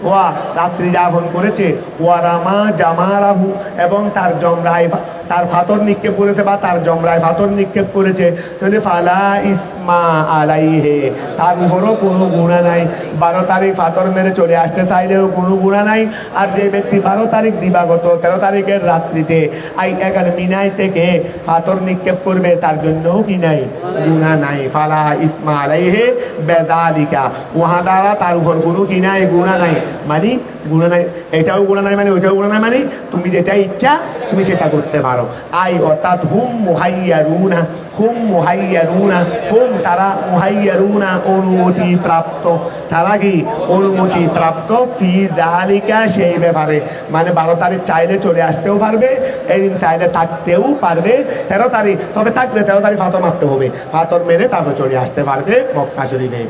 ওয়া রাত্রি যাপন করেছে, ওয়ারামা জামারাহু, এবং তার জমরায় তার ফাতর নিক্ষেপ করেছে বা তার জমরায় ফাতর নিক্ষেপ করেছে, তাহলে ফালা ইসমা আলাইহে, তার উপরও কোনো গুনাহ নাই। 12 তারিখ ফাতর মেরে চলে আসতে চাইলেও কোনো গুনাহ নাই। আর যে ব্যক্তি 12 তারিখ দিবাগত 13 তারিখের রাত্রিতে এখানে মিনাই থেকে ফাতর নিক্ষেপ করবে, তার জন্যও কি নাই, গুনাহ নাই। ফালা ইসমা আলাইহে বেযালিকা, ওহা দ্বারা তার উপর কোনো কি নাই, গুনাহ নাই। মানে গুনাহ নাই, এটাও গুনাহ নাই মানে ওইটাও গুনাহ নাই, মানে তুমি যেটা ইচ্ছা তুমি সেটা করতে পারো। আই অর্থাৎ হুম মুহাইয়ারুনা, হুম মুহাইয়ারুনা, হুম তারা, মুহাইয়ারুনা অনুমতি প্রাপ্ত, তারা কি অনুমতি প্রাপ্ত, ফি যালিকা সেই ব্যাপারে, মানে 12 তারিখ চাইলে চলে আসতেও পারবে, এদিন চাইলে থাকতেও পারবে 13 তারিখ, তবে থাকলে 13 তারিখ ফাতর মারতে হবে, ফাতর মেরে তারপর চলে আসতে পারবে মক্কা শরীফে।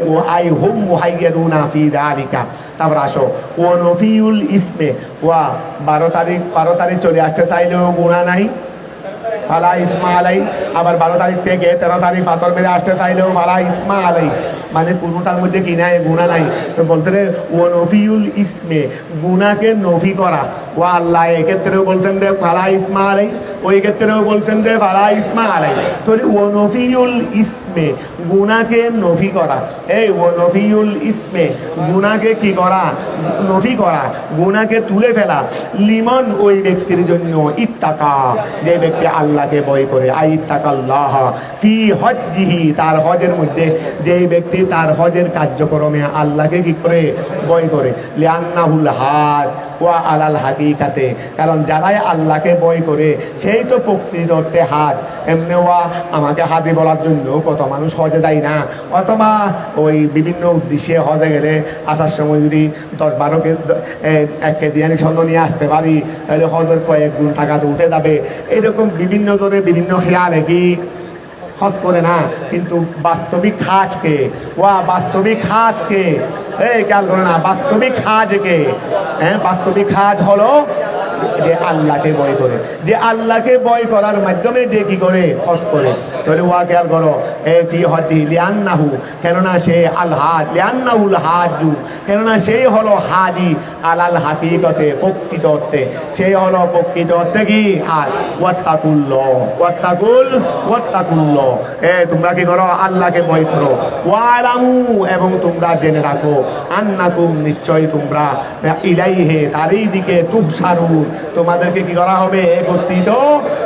ও আই হুম মুহাইয়ারুনা ফি যালিকা। তারপর আসো ও নফিউল ইসমে, ওয়া 12 তারিখ চলে আসতে চাইলেও গুনাহ নাই, ফালা ইসমা আলাই। আবার 12 তারিখ থেকে 13 তারিখ ফাতর মেরে আসতে চাইলেও ফালা ইসমা আলাই, মানে কোনোটার মধ্যে কি নাই, গুনাহ নাই। তো বলতে রে ও নফিউল ইসমে, গুনাহকে নফি করা, ও আল্লাহ এক্ষেত্রেও বলছেন যে ফালা ইসমা আলাই, ওই ক্ষেত্রেও বলছেন যে ফালা ইসমা আলাই। তো ও নফিউল ইসমে, গুনাহকে নফি করা, এই ও নফিউল ইসমে, গুনাহকে কি করা, নফি করা, গুনাহকে তুলে ফেলা, লিমন ওই ব্যক্তির জন্য, ইত্তাকা যে ব্যক্তি আল্লাহকে ভয় করে, আই ইত্তাকাল্লাহ ফি হজ্জিহি, তার হজের মধ্যে, যেই ব্যক্তি তার হজের কার্যক্রমে আল্লাহকে কি করে, ভয় করে, লিআন্নাহুল হাজ ওয়া আলাল হাকিকাতে, কারণ যারাই আল্লাহকে ভয় করে সেই তো প্রকৃত অর্থে হাজ। এমনি ওয়া আমাকে হাজি বলার জন্য কত মানুষ হজে দেয় না, অথবা ওই বিভিন্ন উদ্দেশ্যে হজে গেলে আসার সময় যদি 10-12 এক কেজিয়ানি স্বর্ণ নিয়ে আসতে পারি, তাহলে হজের কয়েক গুণ টাকা তো উঠে যাবে। এরকম বিভিন্ন জনে বিভিন্ন খেয়ালে কি হজ করে না, কিন্তু বাস্তবিক হাজকে, ওয়া বাস্তবিক হাজকে, এই খেয়াল করে না, বাস্তবিক হাজকে, হ্যাঁ বাস্তবিক হাজ হলো যে আল্লাহকে ভয় করে, যে আল্লাহকে ভয় করার মাধ্যমে যে কি করে, হজ করে। তাহলে ওয়া খেয়াল করো, এ ফি হজি লিআন্নাহু, কেননা সে আল হাজ, লিআন্নাহুল হাজু, কেননা সেই হলো হাজি, আলাল হাকিকতে প্রকৃত অর্থে, সেই হলো প্রকৃত অর্থে কি হাজ। ওয়াত্তাকুল্লাহ, ওয়াত্তাকুল্লাহ, তোমরা কি করো, আল্লাহকে ভয় করো। ওয়ালামু, এবং তোমরা জেনে রাখো, আন্নাকুম নিশ্চয় তোমরা, ইলাইহে তারই দিকে, তুহশারুন তোমাদেরকে কি করা হবে, একত্রিত,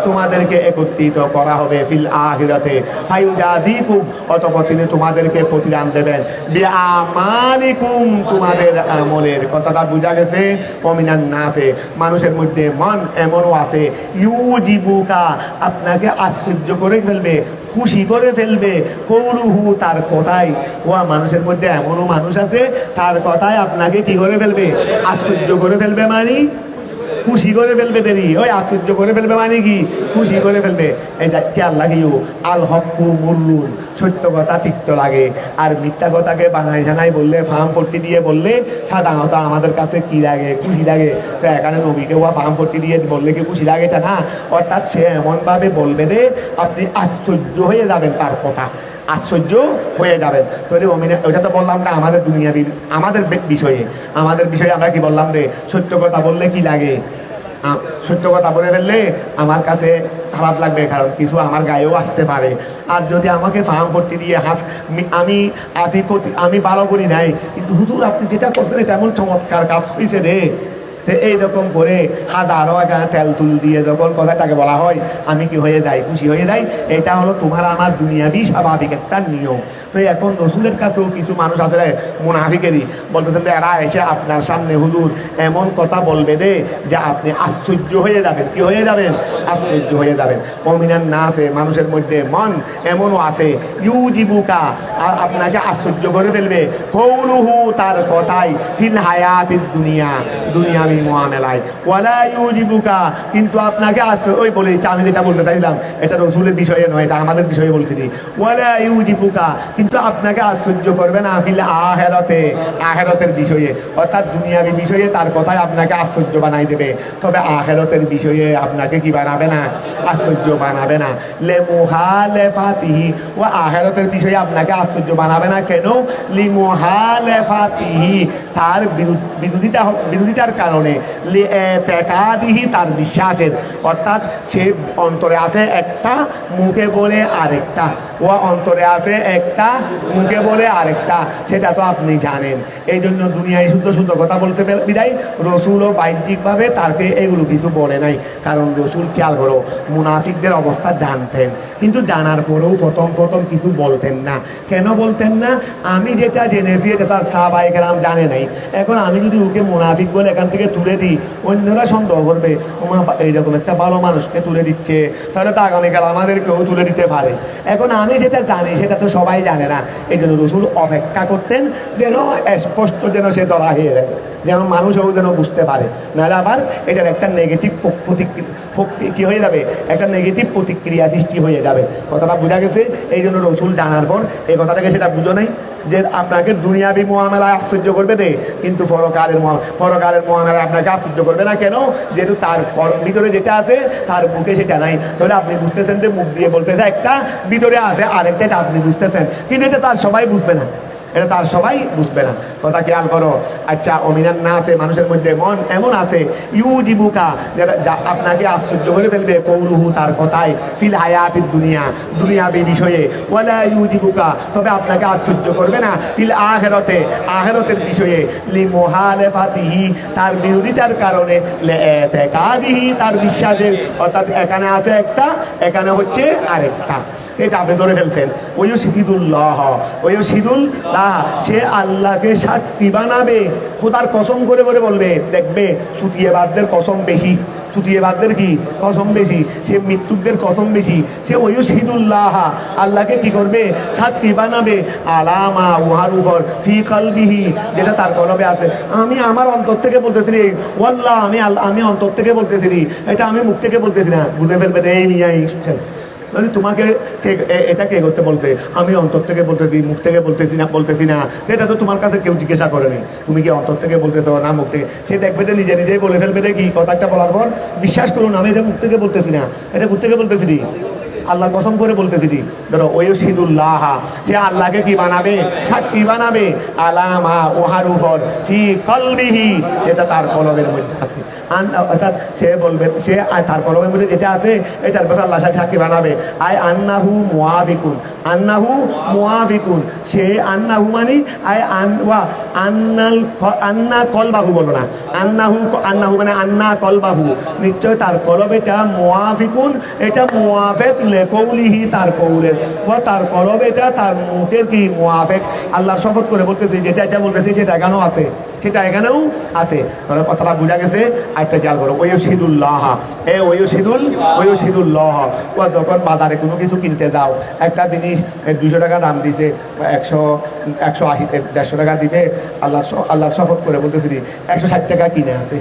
তোমাদেরকে একত্রিত করা হবে, ফিল আখিরাতে ফায়ুজাযিকুম, অতঃপর তিনি তোমাদেরকে প্রতিদান দেবেন, বিআমালিকুম তোমাদের আমলের। কথাটা বুঝা গেছে? ওমিনান নাসে, মানুষের মধ্যে মন এমনও আছে, ইউজিবুকা আপনাকে আশ্চর্য করে ফেলবে, খুশি করে ফেলবে, কৌলুহু তার কথায়, ওয়া মানুষের মধ্যে এমনও মানুষ আছে তার কথায় আপনাকে কি করে ফেলবে, আশ্চর্য করে ফেলবে, মানে খুশি করে ফেলবে। দেরি ওই আশ্চর্য করে ফেলবে মানে কি, খুশি করে ফেলবে। এই খেয়াল লাগিও, আল হকু মুরলুন, সত্য কথা তিক্ত লাগে, আর মিথ্যা কথাকে বানাই জানাই বললে, ফার্ম পট্টি দিয়ে বললে সাধারণত আমাদের কাছে কি লাগে, খুশি লাগে। তো এখানে নবীকে ওয়া ফার্ম পট্টি দিয়ে বললে কি খুশি লাগে, এটা না। অর্থাৎ সে এমনভাবে বলবে যে আপনি আশ্চর্য হয়ে যাবেন, তার কথা আশ্চর্য হয়ে যাবেন। তো ওইটা তো বললাম না আমাদের দুনিয়াবি, আমাদের বিষয়ে, আমাদের বিষয়ে আমরা কি বললাম রে, সত্য কথা বললে কি লাগে, সত্য কথা বলে ফেললে আমার কাছে খারাপ লাগবে, কারণ কিছু আমার গায়েও আসতে পারে। আর যদি আমাকে ফার্ম করতে দিয়ে আমি ভালো করি নাই, কিন্তু হুজুর আপনি যেটা করছেন তেমন চমৎকার কাজ হয়েছে রে, এইরকম করে হাজারো তেল তুল দিয়ে যখন কথাটাকে বলা হয়, আমি কি হয়ে যাই, খুশি হয়ে যাই। এটা হলো তোমার আমার দুনিয়াবি স্বাভাবিক একটা নিয়ম। তো এখন রসুলের কাছেও কিছু মানুষ আছে মুনাফিকেরই, বলতেছেন যে এরা এসে আপনার সামনে হুজুর এমন কথা বলবে দে যে আপনি আশ্চর্য হয়ে যাবেন। কি হয়ে যাবেন? আশ্চর্য হয়ে যাবেন। মুমিনান নাসে মানুষের মধ্যে মন এমনও আছে, ইউজিবুকা আর আপনাকে আশ্চর্য করে ফেলবে, কৌলুহু তার কথাই, ফিল হায়াতিদ দুনিয়া দুনিয়ার দুনিয়াবি মুআমালায়। ওয়ালা ইউজিবুকা, কিন্তু আপনাকে ওই বলে আমি যেটা বলতে চাইলাম এটা রাসূলের বিষয়ে নয়, এটা আমাদের বিষয়ে বলছি। ওয়ালা ইউজিবুকা, কিন্তু আপনাকে আশ্চর্য করবে না ফিল আখিরাতে, আখিরাতের বিষয়ে, অর্থাৎ দুনিয়াবি বিষয়ে তার কথায় আপনাকে আশ্চর্য বানাই দেবে, তবে আখিরাতের বিষয়ে আপনাকে কি বানাবে না? আশ্চর্য বানাবে না। লে মুহালেফাতিহি, ও আখিরাতের বিষয়ে আপনাকে আশ্চর্য বানাবে না কেন? লি মুহালেফাতিহি, তার বিরোধিতার কারণে, লি ইতিকাদিহি, তার বিশ্বাসের, অর্থাৎ সে অন্তরে আছে একটা, মুখে বলে আরেকটা। ও অন্তরে আছে একটা, মুখে বলে আরেকটা, সেটা তো আপনি জানেন। এই জন্য দুনিয়ায় শুদ্ধ শুদ্ধ কথা বলতে বিদায় রসুলও বাহ্যিকভাবে তাকে এগুলো কিছু বলে নাই, কারণ রসুল খেয়াল করো মুনাফিকদের অবস্থা জানতেন, কিন্তু জানার পরেও প্রথম কিছু বলতেন না। কেন বলতেন না? আমি যেটা জেনেছি এটা তার সাহাবায়ে কেরাম জানে নাই। এখন আমি যদি ওকে মুনাফিক বলে এখান থেকে তুলে দিই, অন্যরা সন্দেহ করবে এইরকম একটা ভালো মানুষকে তুলে দিচ্ছে, তাহলে তো আগামীকাল আমাদেরকেও তুলে দিতে পারে। এখন আমি যেটা জানি সেটা তো সবাই জানে না, এই জন্য রসুল অপেক্ষা করতেন যেন স্পষ্ট যেন সে ধরা হয়ে যায়, যেন মানুষও যেন বুঝতে পারে, নাহলে আবার এটার একটা নেগেটিভ কি হয়ে যাবে, একটা নেগেটিভ প্রতিক্রিয়া সৃষ্টি হয়ে যাবে। কথাটা বোঝা গেছে? এই জন্য রসুল জানার পর এই কথাটাকে সেটা বুঝো নাই যে আপনাকে দুনিয়াবি মুআমালায় আশ্চর্য করবে দে, কিন্তু পরকালের মুআমালায় আপনাকে আশ্চর্য করবে না। কেন? যেহেতু তার ভিতরে যেটা আছে তার মুখে সেটা নাই। তাহলে আপনি বুঝতেছেন যে মুখ দিয়ে বলতেছে একটা, ভিতরে আছে আরেকটা, এটা আপনি বুঝতেছেন, কিন্তু এটা তার সবাই বুঝবে না, এটা তার সবাই বুঝবে না। কথা খেয়াল করো। আচ্ছা, অমিনান না আছে মানুষের মধ্যে মন এমন আছে ইউজিবুকা, যা আপনাকে আশ্চর্য করে ফেলবে, কৌলুহু, তার কথায়, ফিল হায়াতিদ দুনিয়া, দুনিয়াবি বিষয়ে। ওয়ালা ইউজিবুকা, তবে আপনাকে আশ্চর্য করবে না ফিল আখিরাতে, আখিরাতের বিষয়ে। লি মুহালেফাতিহি, তার বিরোধিতার কারণে। লি ইতিকাদিহি, তার বিশ্বাসের, অর্থাৎ এখানে আছে একটা, এখানে হচ্ছে আরেকটা, এটা আপনি ধরে ফেলছেন। ওয়ুশহিদুল্লাহ, ওয়ুশহিদুল্লাহ, সে আল্লাহকে সাক্ষী বানাবে, খোদার কসম করে করে বলবে। দেখবে চুটিয়েবাদদের কসম বেশি, চুটিয়েবাদদের কি কসম বেশি, সে মৃত্যুদের কসম বেশি। সে ওয়ুশহিদুল্লাহ, আল্লাহকে কি করবে? সাক্ষী বানাবে। আলামা, উহার উপর, ফি কলবিহি, যেটা তার কলবে আছে। আমি আমার অন্তর থেকে বলতেছি রে, ওয়াল্লাহ, আমি অন্তর থেকে বলতেছি, এটা আমি মুখ থেকে বলতেছি না। বুঝে ফেলবে এই মিয়া, মানে তোমাকে এটা কে করতে বলছে? আমি অন্তর থেকে বলতেছি, মুখ থেকে বলতেছি না। এটা তো তোমার কাছে কেউ জিজ্ঞাসা করেনি, তুমি কি অন্তর থেকে বলতেছো না মুখ থেকে। সে দেখবে যে নিজে নিজেই বলে ফেলবে কি কথা একটা বলার পর, বিশ্বাস করুন আমি এটা মুখ থেকে বলতেছি না, এটা মুখ থেকে বলতেছি, আল্লাহর কসম করে বলতেছি। ধরো ওয়ুশহিদুল্লাহ, সে আল্লাহকে কি বানাবে? সাক্ষী বানাবে। আলামা, উহার উপর, ফি কলবিহি, যেটা তার কলবের মধ্যে আছে। অর্থাৎ সে বলবে, সে তার কলমের মধ্যে যেটা আছে এটার কথা আল্লাহ সাক্ষী বানাবে। আন্নাহু মুআফিকুন, আন্নাহু মুআফিকুন, সে আন্নাহু মানে আন্না কলবাহু, বলো না আন্নাহু মানে আন্না কলবাহু, নিশ্চয় তার কলব এটা মুআফিকুন, এটা মুআফিক লিকৌলিহি, তার কৌলের, তার কলব এটা তার মুখের কি মুআফিক। আল্লাহর শপথ করে বলতেছি যেটা এটা বলতেছি সেটা এখানেও আছে, সেটা এখানেও আছে। তাহলে কথাটা বোঝা গেছে। আচ্ছা খেয়াল করো, ওয়ুশহিদুল্লাহ, ওয়ুশহিদুল্লাহ, ও যখন বাজারে কোনো কিছু কিনতে যাও, একটা জিনিস 200 টাকা দাম দিছে, 180 150 টাকা দিবে, আল্লাহ শপথ করে বলতেছি 160 টাকা কিনে আছে।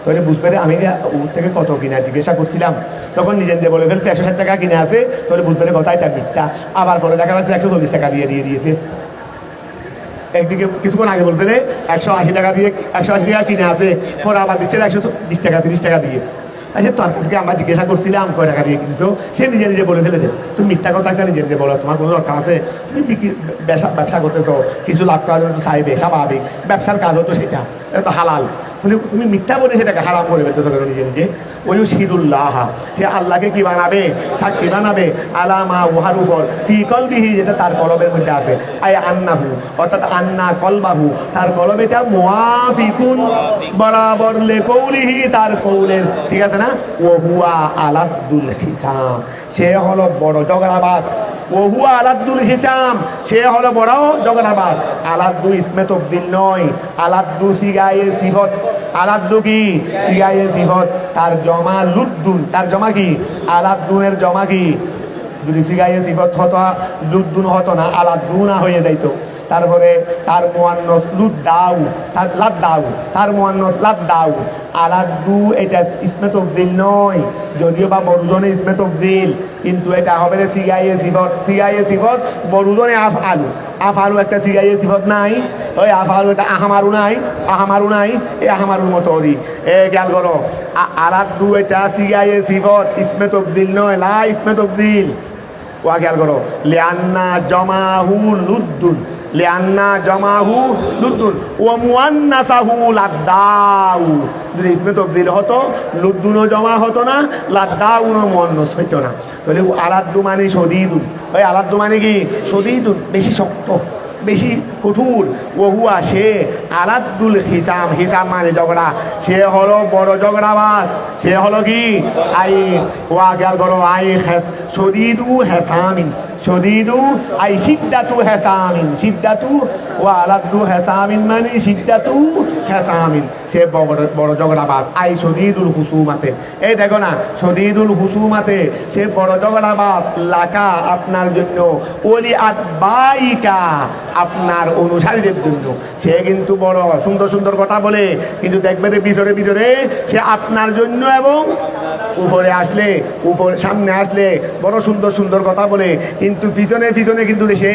তাহলে বুঝবে আমি ওর থেকে কত কিনা জিজ্ঞাসা করছিলাম, তখন নিজে নিজে বলে ফেলছে 160 টাকা কিনে আছে। তাহলে বুঝবে কথা এটা মিথ্যা। আবার পরে দেখা যাচ্ছে 140 টাকা দিয়ে দিয়েছে। একদিকে কিছুক্ষণ আগে বলছে 180 টাকা দিয়ে 180 টাকা কিনে আছে, পরে আবার দিচ্ছে 120 টাকা 30 টাকা দিয়ে। আচ্ছা, তোর কাছে আমরা জিজ্ঞাসা করছিলাম কয় টাকা দিয়ে কিনছো, সে নিজে নিজে বলে ফেলেছে। তুমি মিথ্যা কথা একটা নিজে নিজে বলো, তোমার কোনো দরকার আছে? তুমি ব্যবসা করতেছো, কিছু লাভ করার জন্য চাইবে, স্বাভাবিক, ব্যবসার কাজ হতো সেটা, এটা তো হালাল। তুমি মিথ্যা বলে সেটাকে হারাম করে ফেলতেছো নিজে নিজে। ওয়ুশহিদুল্লাহ, সে আল্লাহকে কি বানাবে? সাক্ষী বানাবে। আলামা, উহার উপর, ফি কলবিহি, যেটা তার কলবের মধ্যে আছে। আন্নাহু, অর্থাৎ আন্না কলবাহু, তার কলবেটা মুআফিকুন, বরাবর লিকৌলিহি, তার কৌলের, ঠিক আছে না? ওহুয়া আলাদ্দুল হিসাম, সে হলো বড় ঝগড়াবাজ। ওহুয়া আলাদ্দুল হিসাম, সে হলো বড় ঝগড়াবাজ। আলাদ্দু ইসমে তবদিল নয়, আলাদ্দু সিগায়ে সিফত। আলাদ্দু কি? সিগায়ে সিফত। তার জমা লুদ্দুন, তার জমা কি? আলাদ্দুনের জমা কি? যদি সিগায়ে সিফত হতো লুদ্দুন হতো না, আলাদ্দুনা হয়ে যাইতো। তারপরে তার মুয়ান্নাস লুদ্দাউ, তার লাদ্দাউ, তার মুয়ান্নাস লাদ্দাউ। আলাদ্দু এটা ইসমে তফদিল নয়, যদিও বা মরুদনে ইসমে তফদিল, কিন্তু এটা হবে সিগাইয়ে সিফত। সিগাইয়ে সিফত মরুদনে আফআলু, আফআলু একটা সিগাইয়ে সিফত নাই, ওই আফআলু এটা আহামারু নাই, আহামারু নাই, এই আহামারুর মতো ওরি এ খেয়াল করো। আলাদ্দু এটা সিগাইয়ে সিফত, ইসমে তফদিল নয়, লা ইসমে তফদিল। ওয়া খেয়াল করো, লিআন্না জমাহু লুদ্দুন, লিআন্না জমাহু লুদ্দুন ওয়া মুআন্নাসাহু লাদ্দাউ। যদি ইসমে তফদিল হতো লুদ্দুনও জমা হতো না, লাদ্দাউনও মুআন্নাস হইতো না। তাহলে আলাদ্দু মানে শদীদুন, ওই আলাদ্দু মানে কি শদীদুন, বেশি শক্ত, বেশি কঠোর। ওহুয়া সে আলাদ্দুল হিসাম, হিসাম মানে ঝগড়া, সে হলো বড় ঝগড়াবাজ, সে হলো কি আই ওয়া খেয়াল করো আই শদীদু হেসামিন, শদীদু আই শিদ্দাতু হেসামিন, শিদ্দাতু ওয়া আলাদ্দু হেসামিন মানে শিদ্দাতু হেসামিন, সে বড় ঝগড়াবাজ। আই শদীদুল হুসুমাতে, এই দেখো না শদীদুল হুসুমাতে, সে বড় ঝগড়াবাজ। লাকা আপনার জন্য, ওলি আতবাইকা আপনার অনুসারীদের জন্য। সে কিন্তু বড় সুন্দর সুন্দর কথা বলে, কিন্তু দেখবে ভিতরে ভিতরে সে আপনার জন্য এবং উপরে আসলে, উপরে সামনে আসলে বড় সুন্দর সুন্দর কথা বলে, কিন্তু পিছনে পিছনে কিন্তু সে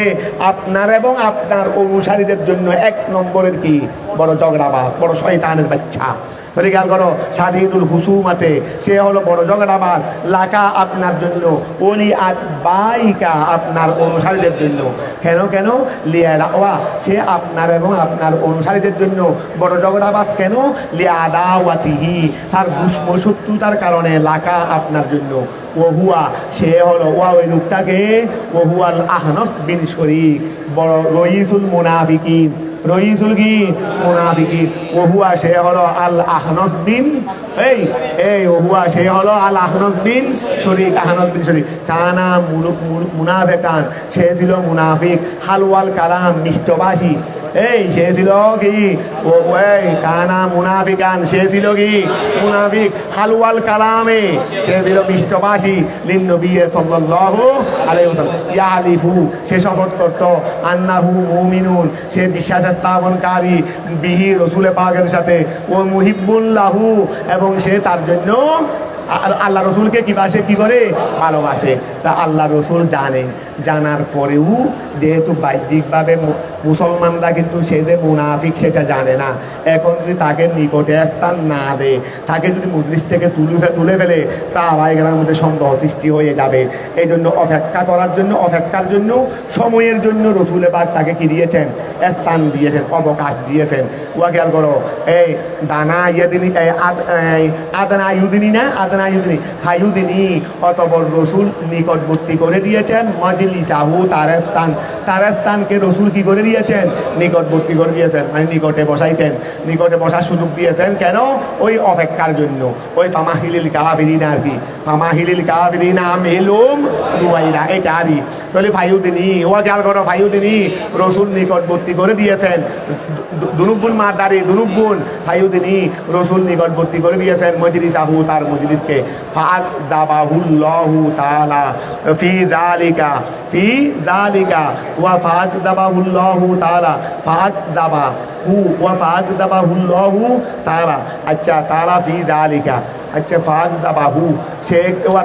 আপনার এবং আপনার অনুসারীদের জন্য এক নম্বরের কি বড় ঝগড়াবাজ, বড় শয়তানের বাচ্চা। তাহলে খেয়াল করো সাদিদুল হুসুমাতে, সে হলো বড় ঝগড়াবাজ। লাকা আপনার জন্য, ওলি আতবাইকা আপনার অনুসারীদের জন্য। কেন কেন লিয়াদাওয়া, সে আপনার এবং আপনার অনুসারীদের জন্য বড় ঝগড়াবাজ। কেন লিয়াদাওয়াতিহি, তার দুশ্মন শত্রুতার কারণে। লাকা আপনার জন্য, ওহুয়া সে হলো, ওয়া ওই লোকটাকে, ওহুয়াল আহনাস বিন শরীক, বড় রইসুল মুনাফিকিন, রইসুল কি মুনাফিকিন। ওহুয়া সে হলো আল আহনাস বিন, এই ওহুয়া সে হলো আল আহনাস বিন শরীক, আহনাস বিন শরীক। কানা মুনাফিকান, সে ছিল মুনাফিক। হালওয়াল কালাম মিষ্টভাষী, এই সে ছিল কি ওই কানা মুনাফিকান, সে ছিল কি মুনাফিক। হালওয়াল কালামে সে ছিল মিষ্টভাষী। লিন নবী সাল্লাল্লাহু আলাইহি ওয়াসাল্লাম ইয়ালিফু, সে শপথ করত। আন্নাহু মুমিনুন, সে বিশ্বাস স্থাপনকারী। বিহি রসুল পাকের সাথে। ও মুহিব্বুন লাহু, এবং সে তার জন্য আল্লাহ রসুলকে কি বাসে, কি করে ভালোবাসে। তা আল্লাহ রসুল জানে, জানার পরেও যেহেতু বাহ্যিকভাবে মুসলমানরা কিন্তু সে যে মুনাফিক সেটা জানে না। এখন যদি তাকে নিকটে স্থান না দেয়, তাকে যদি মজলিস থেকে তুলে ফেলে, সাহাবায়ে মধ্যে সন্দেহ সৃষ্টি হয়ে যাবে। এই জন্য অপেক্ষা করার জন্য, অপেক্ষার জন্য, সময়ের জন্য রসুল পাক তাকে কি দিয়েছেন, স্থান দিয়েছেন, অবকাশ দিয়েছেন। ওয়া খেয়াল করো, এই দানা ইয়েদিনী আদনা ইউদিনী না, আদনা ইউদিনী হাইউদিনী, অতঃপর রসুল নিকটবর্তী করে দিয়েছেন মজলিসাহু, তার স্থান, তার স্থানকে রসুল কি করে দিয়েছেন, নিকটবর্তী করে দিয়েছেন, মানে নিকটে বসাইতেন, নিকটে বসার সুযোগ দিয়েছেন। কেন? ওই অপেক্ষার জন্য। ওই ফামাহিলিল কাফিরিনা আর কি, ফামাহিলিল কাফিরিনা আমহিলুম রুয়াইরা, এটা আরই। তাহলে ফাইউদিনী, ওয়া খেয়াল করো, ফাইউদিনী রসুল নিকটবর্তী করে দিয়েছেন। দুনুগুন মাদারি, দুনুগুন ফাইউদিনী রসুল নিকটবর্তী করে দিয়েছেন মজলিসাহু, তার মজলিসকে। ফাআযাবাহুল্লাহু তাআলা ফি যালিকা, ফি যালিকা ওয়া ফাআযাবাহুল্লাহু তাআলা, ফাআযাবাহু ওয়া ফাআযাবাহুল্লাহু তাআলা। আচ্ছা, তাআলা ফি যালিকা, আচ্ছা ফাআযাবাহু সে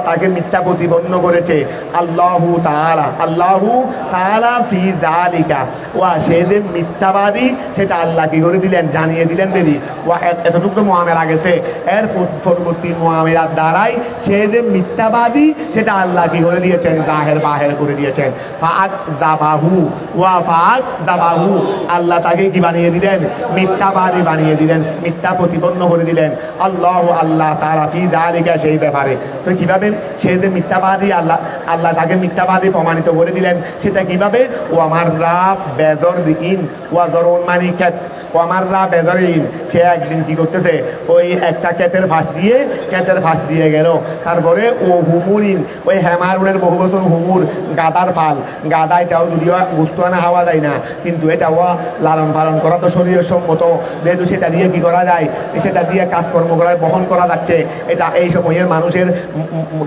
তাকে মিথ্যা প্রতিপন্ন করেছে। আল্লাহু তাআলা, আল্লাহু তাআলা ফি যালিকা, ওয়া সে যে মিথ্যাবাদী সেটা আল্লাহ কি করে দিলেন, জানিয়ে দিলেন দেরি। ওয়া এতটুকু মুআমেরা গেছে, এর পরবর্তী মুআমেরার দ্বারাই সে যে মিথ্যাবাদী সেটা আল্লাহ কি করে দিয়েছেন, জাহের বাহের করে দিয়েছেন। ফাআযাবাহু ওয়া ফাআযাবাহু, আল্লাহ তাকে কি বানিয়ে দিলেন, মিথ্যাবাদী বানিয়ে দিলেন, মিথ্যা প্রতিপন্ন করে দিলেন। আল্লাহু আল্লাহ তাআলা ফি যালিকা, সেই ব্যাপারে। তো কিভাবে সে যে মিথ্যাবাদী, আল্লাহ তাকে মিথ্যাবাদী প্রমাণিত করে দিলেন, সেটা কিভাবে? ও আমার রাব বেজর দিন, ওয়া জরুন মানি ক্ষেত, ও আমার রাব বেজরিন, সে একদিন কি করতেছে, ওই একটা ক্ষেতের ফাঁস দিয়ে গেল। তারপরে ও হুমুরিন, ওই হেমারুনের বহু বছর হুমুর, গাদার ফাল, গাদা এটাও যদিও গুস্ত আনা হাওয়া যায় না, কিন্তু এটাও লালন পালন করা তো শরীরের সম্মত, যেহেতু সেটা দিয়ে কি করা যায়, সেটা দিয়ে কাজকর্ম করা বহন করা যাচ্ছে। এটা এই সময়ের মানুষের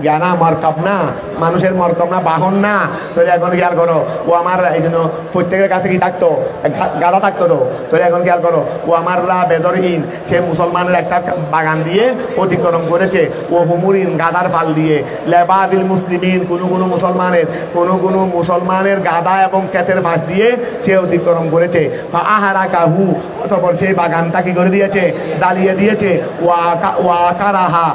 জ্ঞানা মরকব না, মানুষের মরকব না, বাহন না। তো এখন খেয়াল করো, ও আমার এই জন্য প্রত্যেকের কাছে কি থাকতো, গাড়া থাকতো। তো এখন খেয়াল করো, ও আমাররা বেদরহীন, সে মুসলমানের একটা বাগান দিয়ে অতিক্রম করেছে, ও হুমুরিন গাদার ফাল দিয়ে, লেবাদিল মুসলিমিন কোনো মুসলমানের গাদা এবং ক্ষেতের পাশ দিয়ে সে অতিক্রম করেছে। আহারা কাহু, অতঃপর সেই বাগানটা কি করে দিয়েছে, দাঁড়িয়ে দিয়েছে। ওয়াকারাহা,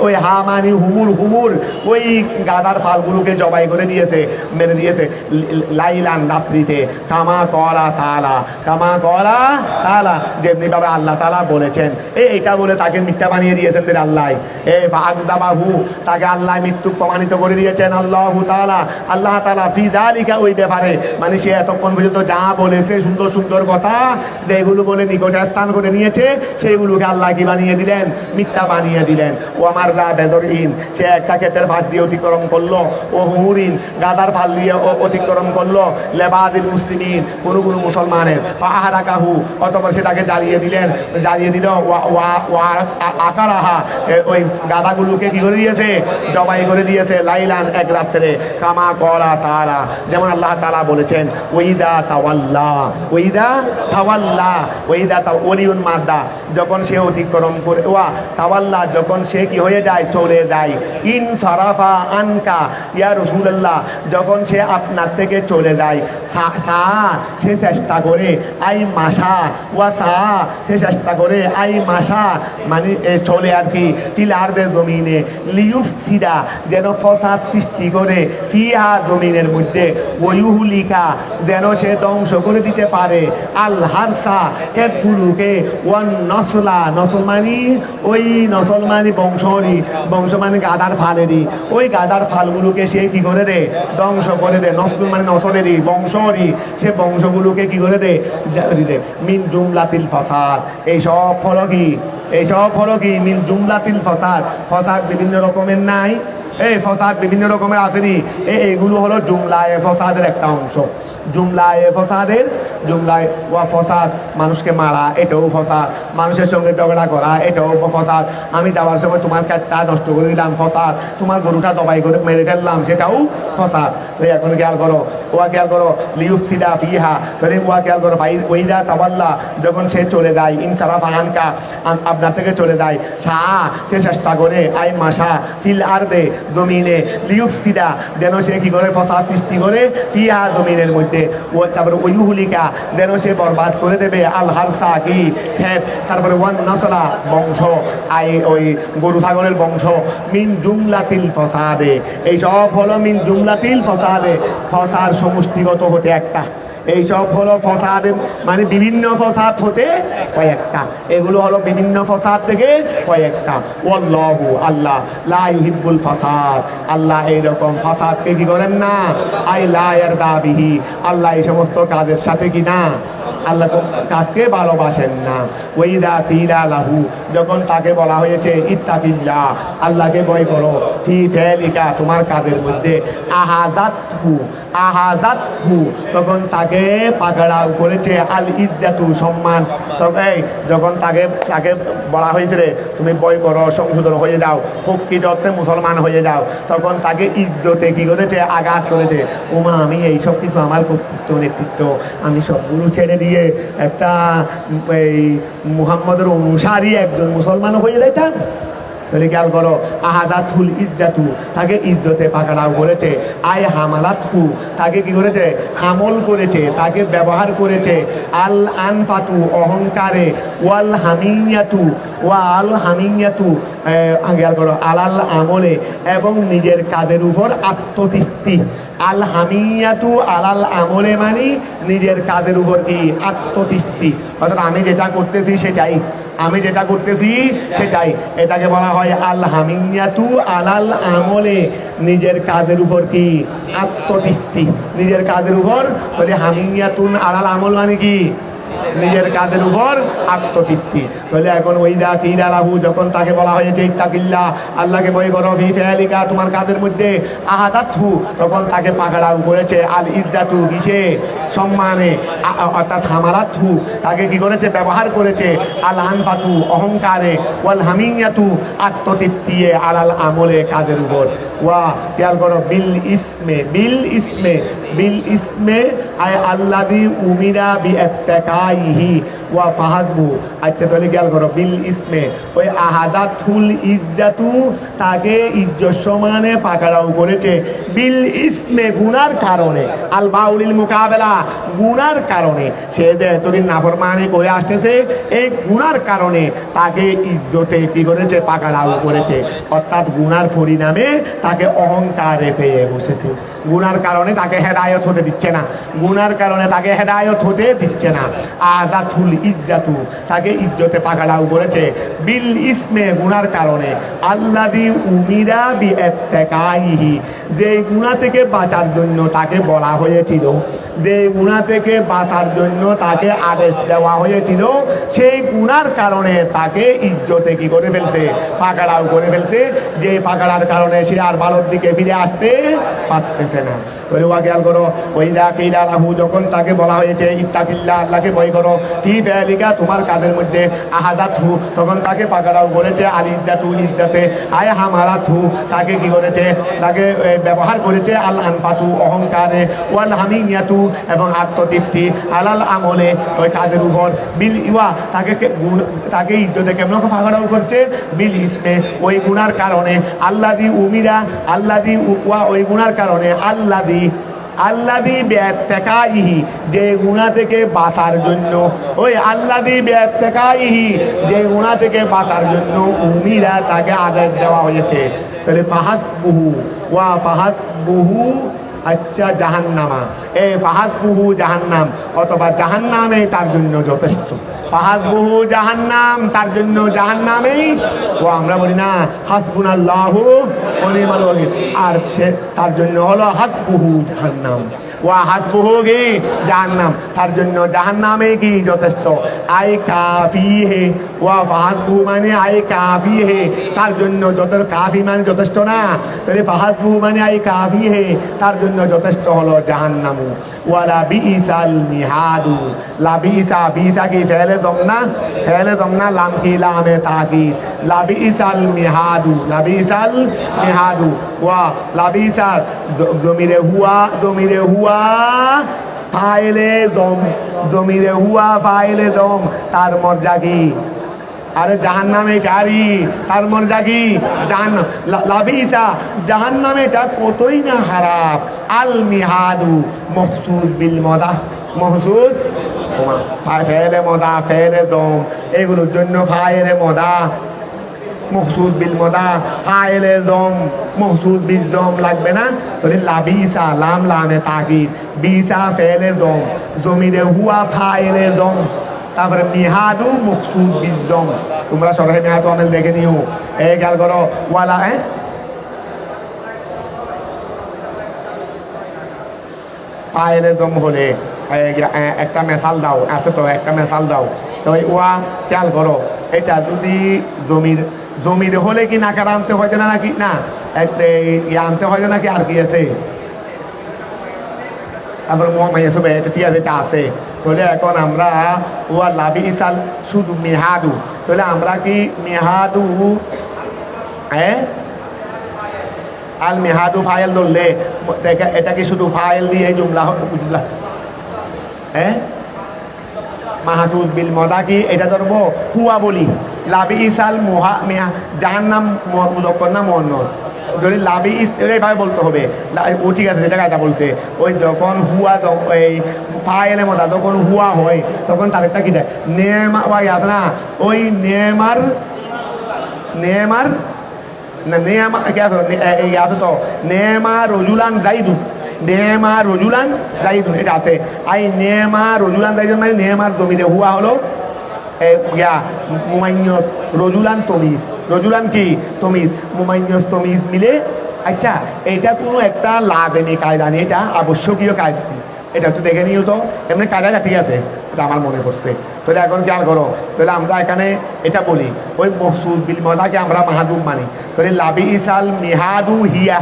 ওই হামানি হুমুর ওই গাদার ফালগুলোকে জবাই করে দিয়েছে, মেরে দিয়েছে। লাইলান, রাত্রিতে। কামা করা তালা, যেমনি ভাবে আল্লাহ তাআলা বলেছেন। এইটা বলে তাকে মিথ্যা বানিয়ে দিয়েছেন আল্লাহ। ফাকযাবাহু, তাকে আল্লাহ মৃত্যু প্রমাণিত করে দিয়েছেন আল্লাহ তাআলা ফি যালিকা, ওই ব্যাপারে। মানে সে এতক্ষণ পর্যন্ত যা বলেছে সুন্দর সুন্দর কথা, যেগুলো বলে নিকটে স্থান করে নিয়েছে, সেইগুলোকে আল্লাহ কি বানিয়ে দিলেন, মিথ্যা বানিয়ে দিলেন। ও আমার বেদরহীন, সে একটা ক্ষেতের ফাঁস দিয়ে অতিক্রম করলো, ও হুমুরিন গাদার ফাল দিয়ে অতিক্রম করলো, লেবাদিল মুসলিমিন কোনো মুসলমানের। আহারাকাহু, অতঃপর সেটাকে জ্বালিয়ে দিল। আকারাহা, ওই গাদাগুলোকে কি করে দিয়েছে, জবাই করে দিয়েছে। লাইলান, এক রাত্রে। কামা করা তারা, যেমন আল্লাহ তাআলা বলেছেন, ওইদা ওলিউন মাদ্দা, যখন সে অতিক্রম করে, তাওয়াল্লা, যখন সে কি হয়ে যায়, চলে যায়। ইন সারাফা আনকা ইয়া রাসূলুল্লাহ, যখন সে আপনার থেকে চলে যায়। সে চেষ্টা করে, আই মাসা সে চেষ্টা করে, আই মাসা মানে চলে আর কি, ফিলারদের জমিনে, লিউফসিদা, যেন ফসাদ সৃষ্টি করে, ফিহা, জমিনের মধ্যে, ওয়ুহলিকা, যেন সে ধ্বংস করে দিতে পারে, আল হারসা, ক্ষেতগুলোকে, ওয়ান নসলা, নসল মানি বংশ মানে গাদার ফালেরই, ওই গাদার ফালগুলোকে সে কি করে দে, ধ্বংস করে দে। নসল মানে নসলেরই, বংশরই, সে বংশগুলোকে কি করে দে, মিন জুমলাতিল ফাসাদ। এইসব হলো কি মিন জুমলাতিল ফাসাদ বিভিন্ন রকমের নাই, ফসাদ বিভিন্ন রকমের আসেনি। এইগুলো হলো জুমলায়ে ফসাদের একটা অংশ। জুমলায়ে ফসাদ, মানুষকে মারা, এটাও ফসাদ। মানুষের সঙ্গে ঝগড়া করা, এটাও ফসাদ। আমি যাওয়ার সময় তোমার কাঠটা নষ্ট করে দিলাম, ফসাদ। তোমার গরুটা দবাই করে মেরে ফেললাম, সেটাও ফসাদ। তো এখন খেয়াল করো, লিউফসিদা ফিহা, খেয়াল করো, ওইদা তাওয়াল্লা, যখন সে চলে যায়, ইনসারাফা আনকা, আপনার থেকে চলে যায়। সে চেষ্টা করে, আই মাসা ফিল আরদে, জমিনে, লিউফসিদা, যেন সে কি করে, ফসাদ সৃষ্টি করে, ফিহা, জমিনের মধ্যে। তারপরে ওয়ুহলিকা, যেন সে বরবাদ করে দেবে, আল হারসা, কি ক্ষেত। তারপরে ওয়ান নাসলা, বংশ, ওই গরু ছাগলের বংশ। মিন জুমলাতিল ফসাদে, এই সব হলো মিন জুমলাতিল ফসাদে, ফসাদ সমষ্টিগত হতে একটা। এইসব হলো ফসাদ, মানে বিভিন্ন ফসাদ হতে কয়েকটা। এগুলো হলো বিভিন্ন ফসাদ থেকে কয়েকটা। ওয়াল্লাহু, আল্লাহ, লা ইউহিব্বুল ফাসাদ, আল্লাহ এইরকম ফাসাদকে কি করেন না, আই লা ইয়ারদা বিহি, আল্লাহ এই সমস্ত কাজের সাথে কি না, আল্লাহ কাজকে ভালোবাসেন না। ওয়াইদা কিলা লাহু, যখন তাকে বলা হয়েছে, ইত্তাকিল্লাহ, আল্লাহকে ভয় করো, ফি ফালিকা, তোমার কাজের মধ্যে, আহাজাতহু, তখন তাকে পাকড়াও করেছে, আল ইজ্জাতু, সম্মান। তবে যখন তাকে বলা হয়েছিল, তুমি ভয় করো, সংশোধন হয়ে যাও, প্রকৃত অর্থে মুসলমান হয়ে যাও, তখন তাকে ইজ্জতে কি করেছে, আঘাত করেছে। ওমা, আমি এইসব কিছু, আমার কর্তৃত্ব, নেতৃত্ব, আমি সবগুলো ছেড়ে দিয়ে একটা এই মুহাম্মদের অনুসারী একজন মুসলমান হয়ে যাইতাম। তাহলে খেয়াল করো, আহাদাতুল ইজ্জাতু, তাকে ইজ্জতে পাকড়াও করেছে। আই হামালাতহু, তাকে কি করেছে, হামল করেছে, তাকে ব্যবহার করেছে। আল আনফাতু, অহংকারে। ওয়াল হামিয়াতু, খেয়াল করো, আলাল আমলে, এবং নিজের কাজের উপর আত্মতৃপ্তি। আল হামিয়াতু আলাল আমলে, মানে নিজের কাজের উপর কি, আত্মতৃপ্তি। অর্থাৎ আমি যেটা করতেছি সেটাই, এটাকে বলা হয় আল হামিয়াতু আলাল আমলে, নিজের কাজের উপর কি, আত্মতৃপ্তি, নিজের কাজের উপর। হামিয়াতুন আলাল আমল মানে কি, নিজের কাজের উপর আত্মতৃপ্তি। তাহলে এখন ওইদা কিরা রাহু, যখন তাকে বলা হয়েছে ইত্তাকিল্লাহ, আল্লাহকে ভয় করো, ফি ফিআলিকা, তোমার কাজের মধ্যে, আহাদাতহু, তখন তাকে পাকড়াও করেছে, আল ইজ্জাতু, কিসে, সম্মানে, অর্থাৎ হামালাতহু, তাকে কি করেছে, ব্যবহার করেছে, আল আনফাতু, অহংকারে, ওয়াল হামিয়াতু, আত্মতৃপ্তি, আলাল আমলে, কাজের উপর। ওয়া খেয়াল করো, বিল ইসমে, বিল ইসমে, বিল ইসমে আয় আল্লাযী উমিরা বিইত্তিকাইহি ওয়া ফাহাজবু। আচ্ছা তাহলে খেয়াল করো, বিল ইসমে, ওই আহাদাতুল ইজ্জাতু, তাকে ইজ্জত সমানে পাকড়াও করেছে, বিল ইসমে, গুনার কারণে, আল বাউলিল মুকাবেলা, গুনার কারণে, সে যে এতদিন নাফরমানি করে আসতেছে, এই গুনার কারণে তাকে ইজ্জতে কি করেছে, পাকড়াও করেছে, অর্থাৎ গুনার পরিণামে তাকে অহংকারে পেয়ে বসেছে, গুনার কারণে তাকে হেদায়ত হতে দিচ্ছে না, গুনার কারণে তাকে হেদায়ত হতে দিচ্ছে না। আদাতুল ইজ্জাতু, তাকে ইজ্জতে পাকড়াও করেছে, বিল ইসমে, গুনার কারণে, আল্লাযী উমিরা বিইত্তিকাইহি, যে গুনাহ থেকে বাঁচার জন্য তাকে বলা হয়েছিল, যে গুনাহ থেকে বাঁচার জন্য তাকে আদেশ দেওয়া হয়েছিল, সেই গুনার কারণে তাকে ইজ্জতে কি করে ফেলছে, পাকড়াও করে ফেলছে, যে পাকড়ার কারণে সে আর ভালোর দিকে ফিরে আসতে পারতেছে না। তাহলে ওয়া খেয়াল করো, ওইদা কিলা রাহু, যখন তাকে বলা হয়েছে ইত্তাকিল্লাহ, আল্লাহকে ভয় করো, ফি ফিআলিকা, তোমার কাজের মধ্যে, আহাদাতহু, তখন তাকে পাকড়াও করেছে, আল ইজ্জাতু, ইজ্জাতে, আয় হামারাতহু, তাকে কি করেছে, তাকে ব্যবহার করেছে, আল আনফাতু, অহংকারে, ওয়াল হামিয়াতু, এবং আত্মতৃপ্তি, আলাল আমলে, ওই কাজের উপর, বিল ইওয়া, তাকে ইজ্জতে কেমন পাকড়াও করছে, বিল ইসমে, ওই গুনার কারণে, আল্লাযী উমিরা, আল্লাযী ওয়া, ওই গুনার কারণে, আল্লাযী বিইত্তিকাইহি, যে গুনাহ থেকে বাঁচার জন্য, ওই আল্লাযী বিইত্তিকাইহি, যে গুনাহ থেকে বাঁচার জন্য, উমিরা, তাকে আদেশ দেওয়া হয়েছে। তাহলে ফাহাসবুহু, ওয়া ফাহাসবুহু, আচ্ছা জাহান্নামা, এই ফাহাসবুহু জাহান্নাম, অথবা জাহান্নামে তার জন্য যথেষ্ট, ফাহাসবুহু জাহান্নাম, তার জন্য জাহান্নামেই, ও আমরা বলি না হাসবুনাল্লাহু ওয়া নি'মাল ওয়াকিল, আর সে তার জন্য হলো হাসবুহু জাহান্নাম, ওয়া হাসবুহু কি জাহান্নাম, তার জন্য জাহান্নামে কি যথেষ্ট, আই কাফিহে, ওয়া ফাহাসবুহু মানে আই কাফিহে, তার জন্য যত, কাফি মানে যথেষ্ট না, তাহলে ফাহাসবুহু মানে আই কাফিহে, তার জন্য যথেষ্ট হলো জাহান্নামু। ওয়ালা বিইসাল মিহাদু, লা বিইসা, বিইসা কি ফেলে দমনা, ফেলে দমনা, লাম কি লামে তাকিদ, লা বিইসাল মিহাদু, লা বিইসাল মিহাদু, ওয়া লা বিইসাল, জমিরে হুয়া, জমিরে হুয়া ফাইলে দম, জমিরে হুয়া ফাইলে দম, তার মর্যাদা কি, আরে জাহান্নামে গাড়ি, তার মর্যাদা কি, জাহান্নাম, লাবিসা, জাহান্নামেটা কতই না খারাপ, আল মিহাদু, মখসুস বিল মদা, মখসুস, ফাইলে মদা, ফেলে দম, এগুলোর জন্য ফাইলে মদা, মখসুস বিল মদা, ফাইলে দম, মখসুস বিল দম লাগবে না, তাহলে লাবিসা, লাম লামে তাকিদ, বিসা ফেলে দম, জমিরে হুয়া ফাইলে দম, তারপরে মিহাদু মখসুস বিল দম, তোমরা সরাই মিহাদু আমেল দেখে নিও, এই খেয়াল করো, ওয়ালা, ফাইলে দম হলে একটা মেসাল দাও, আছে তো একটা মেসাল দাও, তো ওয়া খেয়াল করো, এটা যদি জমির হলে কি নাকার আনতে হয় না, নাকি না একটা আনতে হয় নাকি, আর কি আছে, তারপর এটা ঠিক আছে, এটা আছে, তাহলে এখন আমরা ওয়া লাবি ইসাল শুধু মিহাদু, তাহলে আমরা কি মিহাদু, আল মিহাদু ফাইল ধরলে এটা কি শুধু ফাইল দিয়ে জুমলা, জুমলা, মাহসুস বিল মদা কি এটা ধরবো, হুয়া বলি, লাবি ইসাল মুহা, জাহান্নাম মুযাক্কার না মুআন্নাস, যদি লাবি এইভাবে বলতে হবে, ও ঠিক আছে, যেটা কাটা বলছে, ওই যখন হুয়া, এই ফাইলে মদা যখন হুয়া হয়, তখন তাদেরটা কি দেয়, নেমা, ওই আছে না, ওই নেমার, নেমার না, নেমা কি আছে, এই আছে তো, নেমা রজুলান জাইদুন, নেমা রজুলান জাইদুন, এটা আছে, আই নেমা রজুলান জাইদুন, মানে নেমার জমিরে হুয়া হলো মুমাইয়স, রজুলান তমিজ, রজুলান কি তমিজ, মুমাইয়স তমিজ মিলে, আচ্ছা এটা কোনো একটা লাদেনি কায়দা নেই, এটা আবশ্যকীয় কায়দা, এটা একটু দেখে নিও তো, এমনি কায়দাটা ঠিক আছে, এটা আমার মনে পড়ছে। তাহলে এখন খেয়াল করো, তাহলে আমরা এখানে এটা বলি ওই মকসুদ বিল মদাকে আমরা মাহাদুম মানি। তাহলে লাবি ইসাল মিহাদু হিয়া,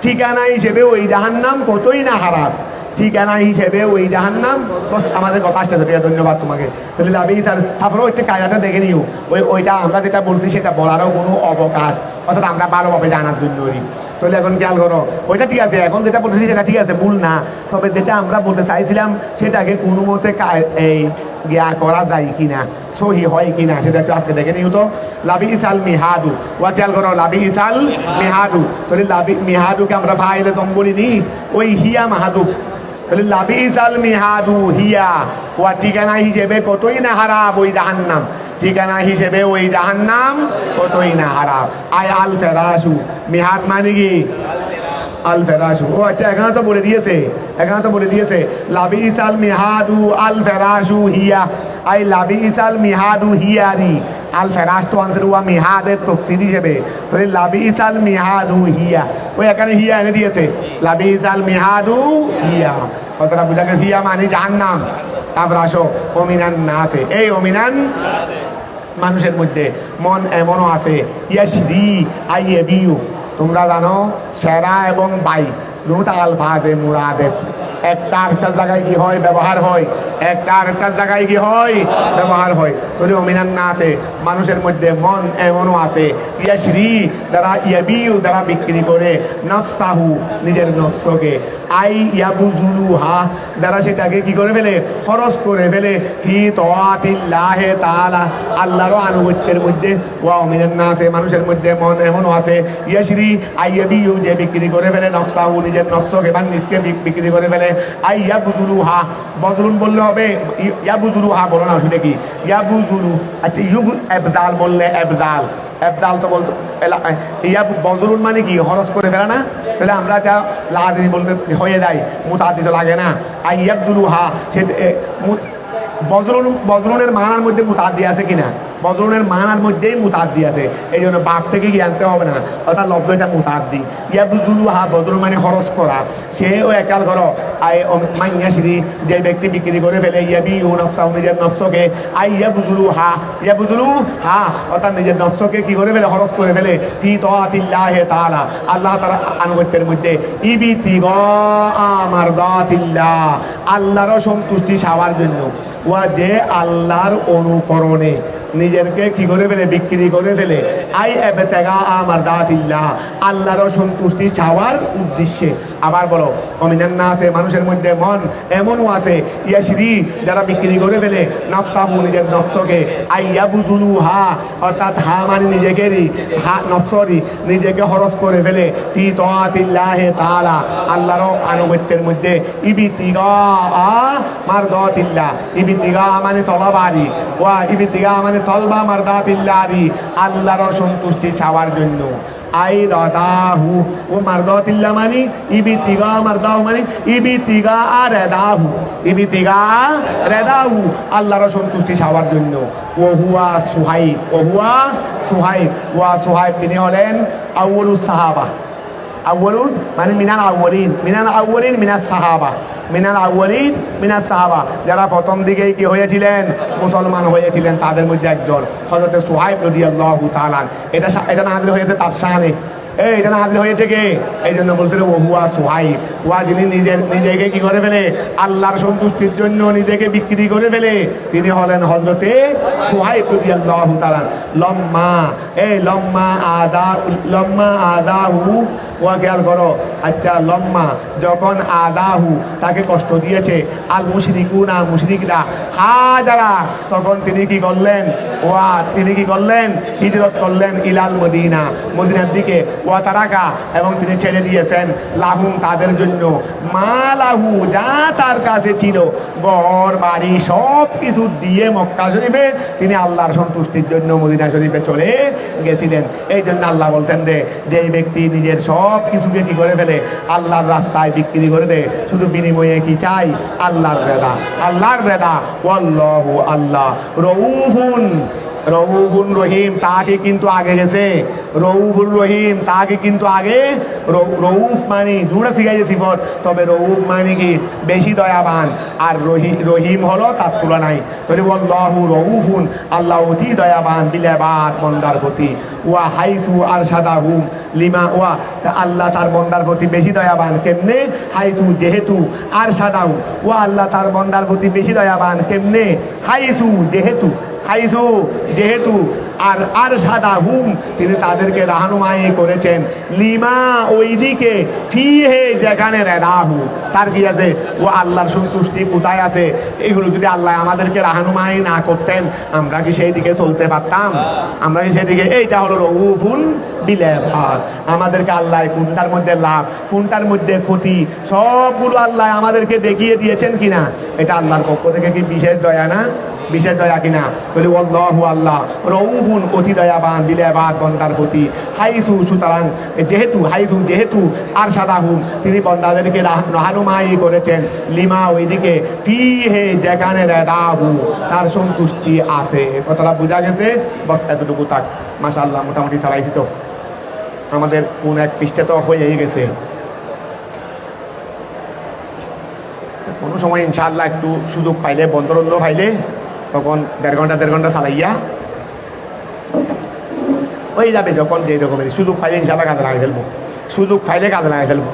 ঠিকানা হিসেবে ওই জাহান্নাম কতই না খারাপ, ঠিকানা হিসেবে ওই জাহান্নাম। তো আমাদের কথা আসছে, ঠিক আছে, ধন্যবাদ তোমাকে। তাহলে লাভি স্যার, তারপরেও একটু কায়দাটা দেখে নিও, ওইটা আমরা যেটা বলছি সেটা বলারও কোনো অবকাশ, অর্থাৎ আমরা ভালোভাবে জানার জন্যই। তাহলে এখন খেয়াল করো, ওইটা ঠিক আছে, এখন যেটা বলতেছি সেটা ঠিক আছে, ভুল না, তবে যেটা আমরা বলতে চাইছিলাম সেটাকে কোনো মতে এই জ্ঞা করা যায় কিনা, সহি হয় কিনা, সেটা একটু আজকে দেখে নিও তো। লাবি ইসাল মিহাদু, ওয়া খেয়াল করো, লাবি ইসাল মিহাদু। তাহলে লাবি মিহাদুকে আমরা ফাইলে দম বলিনি, ওই হিয়া মাহাদু। তাহলে লাবি ইসাল মিহাদু হিয়া, ওয়া ঠিকানা হিসেবে কতই না হারাপ ওই জাহান্নাম, ঠিকানা হিসেবে ওই জাহান্নাম কতই না হারাপ। আয় আল ফেরাসু, মিহাদ মানে কি আল ফেরাসু। ও আচ্ছা, এখানে তো বলে দিয়েছে, এখানে তো বলে দিয়েছে লাবি ইসাল মিহাদু আল ফেরাসু হিয়া, আই লাবি ইসাল মিহাদু হিয়ারি, আল ফেরাস তো আনসার হুয়া মিহাদের তফসির হিসেবে। তাহলে লাবি ইসাল মিহাদু হিয়া, ওই এখানে হিয়া এনে দিয়েছে, লাবি ইসাল মিহাদু হিয়া, কতটা বুঝা গেছে, হিয়া মানে জাহান্নাম। তারপর আসো অমিনান না আছে, এই অমিনান মানুষের মধ্যে মন এমনও আছে, ইয়াশরি আই এবিউ, তোমরা জানো সেরা এবং বাই দুটা আলফাজে মুরাদেফ, একটা আরেকটার জায়গায় কি হয় ব্যবহার হয়, একটা আরেকটার জায়গায় কি হয় ব্যবহার হয়। তবে অমিনান না আছে মানুষের মধ্যে মন এমনও আছে, ইয়াশরি যারা ইয়াবিউ যারা বিক্রি করে, নফসাহু নিজের নফসকে, আই ইয়াবুজুলুহা যারা সেটাকে কি করে ফেলে খরচ করে ফেলে, ফি তাআতিল্লাহি তাআলা আল্লাহর আনুগত্যের মধ্যে। ওয়া অমিনান না আছে মানুষের মধ্যে মন এমনও আছে, ইয়াশরি আই ইয়াবিউ যে বিক্রি করে ফেলে, নফসাহু নিজের নফসকে বা নিজকে বিক্রি করে ফেলে, আই ইয়াবুজুলুহা, বদলুন বললে হবে, ইয়াবুজুলুহা বলো না, শুনে কি ইয়াবুজুলু, আচ্ছা ইউব এবদাল বললে এবদাল, এবদাল তো বলতো ইয়া বদলুন মানে কি খরচ করে ফেলে না, তাহলে আমরা যা লাদিনী বলতে হয়ে যায়, মুতাদি তো লাগে না। আই ইয়াবদুলুহা সে বদলুনের মানার মধ্যে মুতাদি আছে কিনা, বদলুনের মানার মধ্যেই মুতাদ্দি আছে, এই জন্য বাপ থেকে কি আনতে হবে না, অর্থাৎ লব্ধ এটা মুতাদ্দি। ইয়াবুজুলুহা বদলুন মানে খরচ করা, সেও একাল করো, আই মাইয়াশরি যে ব্যক্তি বিক্রি করে ফেলে, ইয়াবিউ নফসাহু নিজের নফসকে, আই ইয়াবুজুলুহা, ইয়াবুজুলুহা অর্থাৎ নিজের নফসকে কি করে ফেলে খরচ করে ফেলে, ফি তাআতিল্লাহি তাআলা আল্লাহ তাআলার আনুগত্যের মধ্যে, ইবতিগা মারদাতিল্লাহ আল্লাহর সন্তুষ্টি পাওয়ার জন্য, ওয়া যে আল্লাহর অনুকরণে নিজেরকে কি করে ফেলে বিক্রি করে ফেলে, আই এবতেগা মারদাতিল্লাহ আল্লাহর সন্তুষ্টি চাওয়ার উদ্দেশ্যে। আবার বলো অমিনান না আছে মানুষের মধ্যে মন এমনও আছে, ইয়াশরি যারা বিক্রি করে ফেলে, নফসাহু নিজের নফসকে, আই ইয়াবুজুলুহা অর্থাৎ হা মানে নিজেকেরই, হা নফসরি নিজেকে খরচ করে ফেলে, ফি তাআতিল্লাহি তাআলা আল্লাহর আনুগত্যের মধ্যে, ইবতিগা মারদাতিল্লাহ, ইবতিগা মানে তলবারি, ওয়া ইবতিগা মানে তলবা মারদাতিল্লাহি আল্লাহর সন্তুষ্টি চাওয়ার জন্য। আই রাদাহু ও মারদাতিল্লাহ মানে ইবতিগা, মারদাহু মানে ইবতিগা রাদাহু, ইবতিগা রাদাহু আল্লাহর সন্তুষ্টি চাওয়ার জন্য। ও হুয়া সুহাইব, ও হুয়া সুহাইব, ওয়া সুহাইব তিনি হলেন আউয়ালুস সাহাবা, আউয়ালুন মানে মিনাল আউয়ালিন, মিনাল আউয়ালিন মিনাস সাহাবা, মিনাল আউয়ালিন মিনাস সাহাবা যারা প্রথম দিকেই কি হয়েছিলেন মুসলমান হয়েছিলেন, তাদের মধ্যে একজন হযরত সুহাইব রাদিয়াল্লাহু তাআলা। এটা নাযিল হয়েছে তার শানে, এটা নাযিল হয়েছে কে, এই জন্য বলছিল ও হুয়া সুহাইব, ওয়া যিনি নিজেকে কি করে ফেলে আল্লাহর সন্তুষ্টির জন্য নিজেকে বিক্রি করে ফেলে, তিনি হলেন হযরতে সুহাইব রাদিয়াল্লাহু তাআলা। লম্মা লম্মা আদাহু, ওয়া খেয়াল করো, আচ্ছা লম্মা যখন আদাহু তাকে কষ্ট দিয়েছে, আল মুশরিকুনা মুশরিকরা, হাজারা তখন তিনি কি করলেন, ওয়া তিনি কি করলেন হিজরত করলেন, ইলাল মদিনা মদিনার দিকে, ওয়া তারাকা এবং তিনি ছেড়ে দিয়েছেন, লাহুম তাদের জন্য, মা লাহু যা তার কাছে ছিল, ঘর বাড়ি সব কিছু দিয়ে মক্কা শরীফে তিনি আল্লাহর সন্তুষ্টির জন্য মদিনা শরীফে চলে গেছিলেন। এই জন্য আল্লাহ বলছেন যে ব্যক্তি নিজের সব কিছুকে কি করে ফেলে আল্লাহর রাস্তায় বিক্রি করে দেয়, শুধু বিনিময়ে কি চাই আল্লাহর রেদা, আল্লাহর রেদা। ওয়াল্লাহু আল্লাহ রউফুন রউফুর রহিম তাকে কিন্তু আগে গেছে, রউফুর রহিম তাকে কিন্তু আগে। রউফ মানে দুটা শিখাইছে সিফত, তবে রউফ মানে কি বেশি দয়াবান, আর রহিম হলো তার তুলনায়। তবে আল্লাহু রউফুন, আল্লাহ অতি দয়াবান বিল ইবাদ বান্দার প্রতি। ওয়া হাইসু আরশাদাহুম লিমা, ওয়া আল্লাহ তার বান্দার প্রতি বেশি দয়াবান কেমনে? হাইসু যেহেতু, আরশাদাহু ওয়া আল্লাহ তার বান্দার প্রতি বেশি দয়াবান কেমনে? হাইসু যেহেতু, হাইসু যেহেতু, আর আরশাদাহুম তিনি তাদেরকে রাহনুমাই করেছেন, লিমা ওইদিকে, ফিহে যেখানে রাহু তার কি আছে, ও আল্লাহর সন্তুষ্টি কোথায় আছে। এগুলো যদি আল্লাহ আমাদেরকে রাহনুমাই না করতেন, আমরা কি সেই দিকে চলতে পারতাম? আমরা কি সেই দিকে? এইটা হলো রউফুন বিল ইবাদ। আমাদেরকে আল্লাহ কোনটার মধ্যে লাভ, কোনটার মধ্যে ক্ষতি, সবগুলো আল্লাহ আমাদেরকে দেখিয়ে দিয়েছেন কিনা। এটা আল্লাহর পক্ষ থেকে কি বিশেষ দয়া না? বিশেষ দয়া কিনা? বলি আল্লাহু আল্লাহ রউফুন অতি দয়াবান বিল ইবাদ বান্দার প্রতি। হাইসু সুতরাং যেহেতু, হাইসু যেহেতু, আরশাদাহুম তিনি বান্দাদেরকে রাহনুমাই করেছেন, লিমা ওইদিকে, ফিহে যেখানে রাহু তার সন্তুষ্টি আছে। কথাটা বোঝা গেছে? বস এতটুকু থাক। মাশাআল্লাহ মোটামুটি চালাইছি তো, আমাদের কোন এক পৃষ্ঠে তো হয়েই গেছে। কোনো সময় ইনশাআল্লাহ একটু সুযোগ পাইলে, বন্ধ পাইলে, তখন দেড় ঘন্টা চালাইয়া হয়ে যাবে। যখন যে রকমের সুযোগ পাইলে ইনশাআল্লাহ কাজে লাগাই ফেলবো, সুযোগ পাইলে কাজে লাগাই ফেলবো।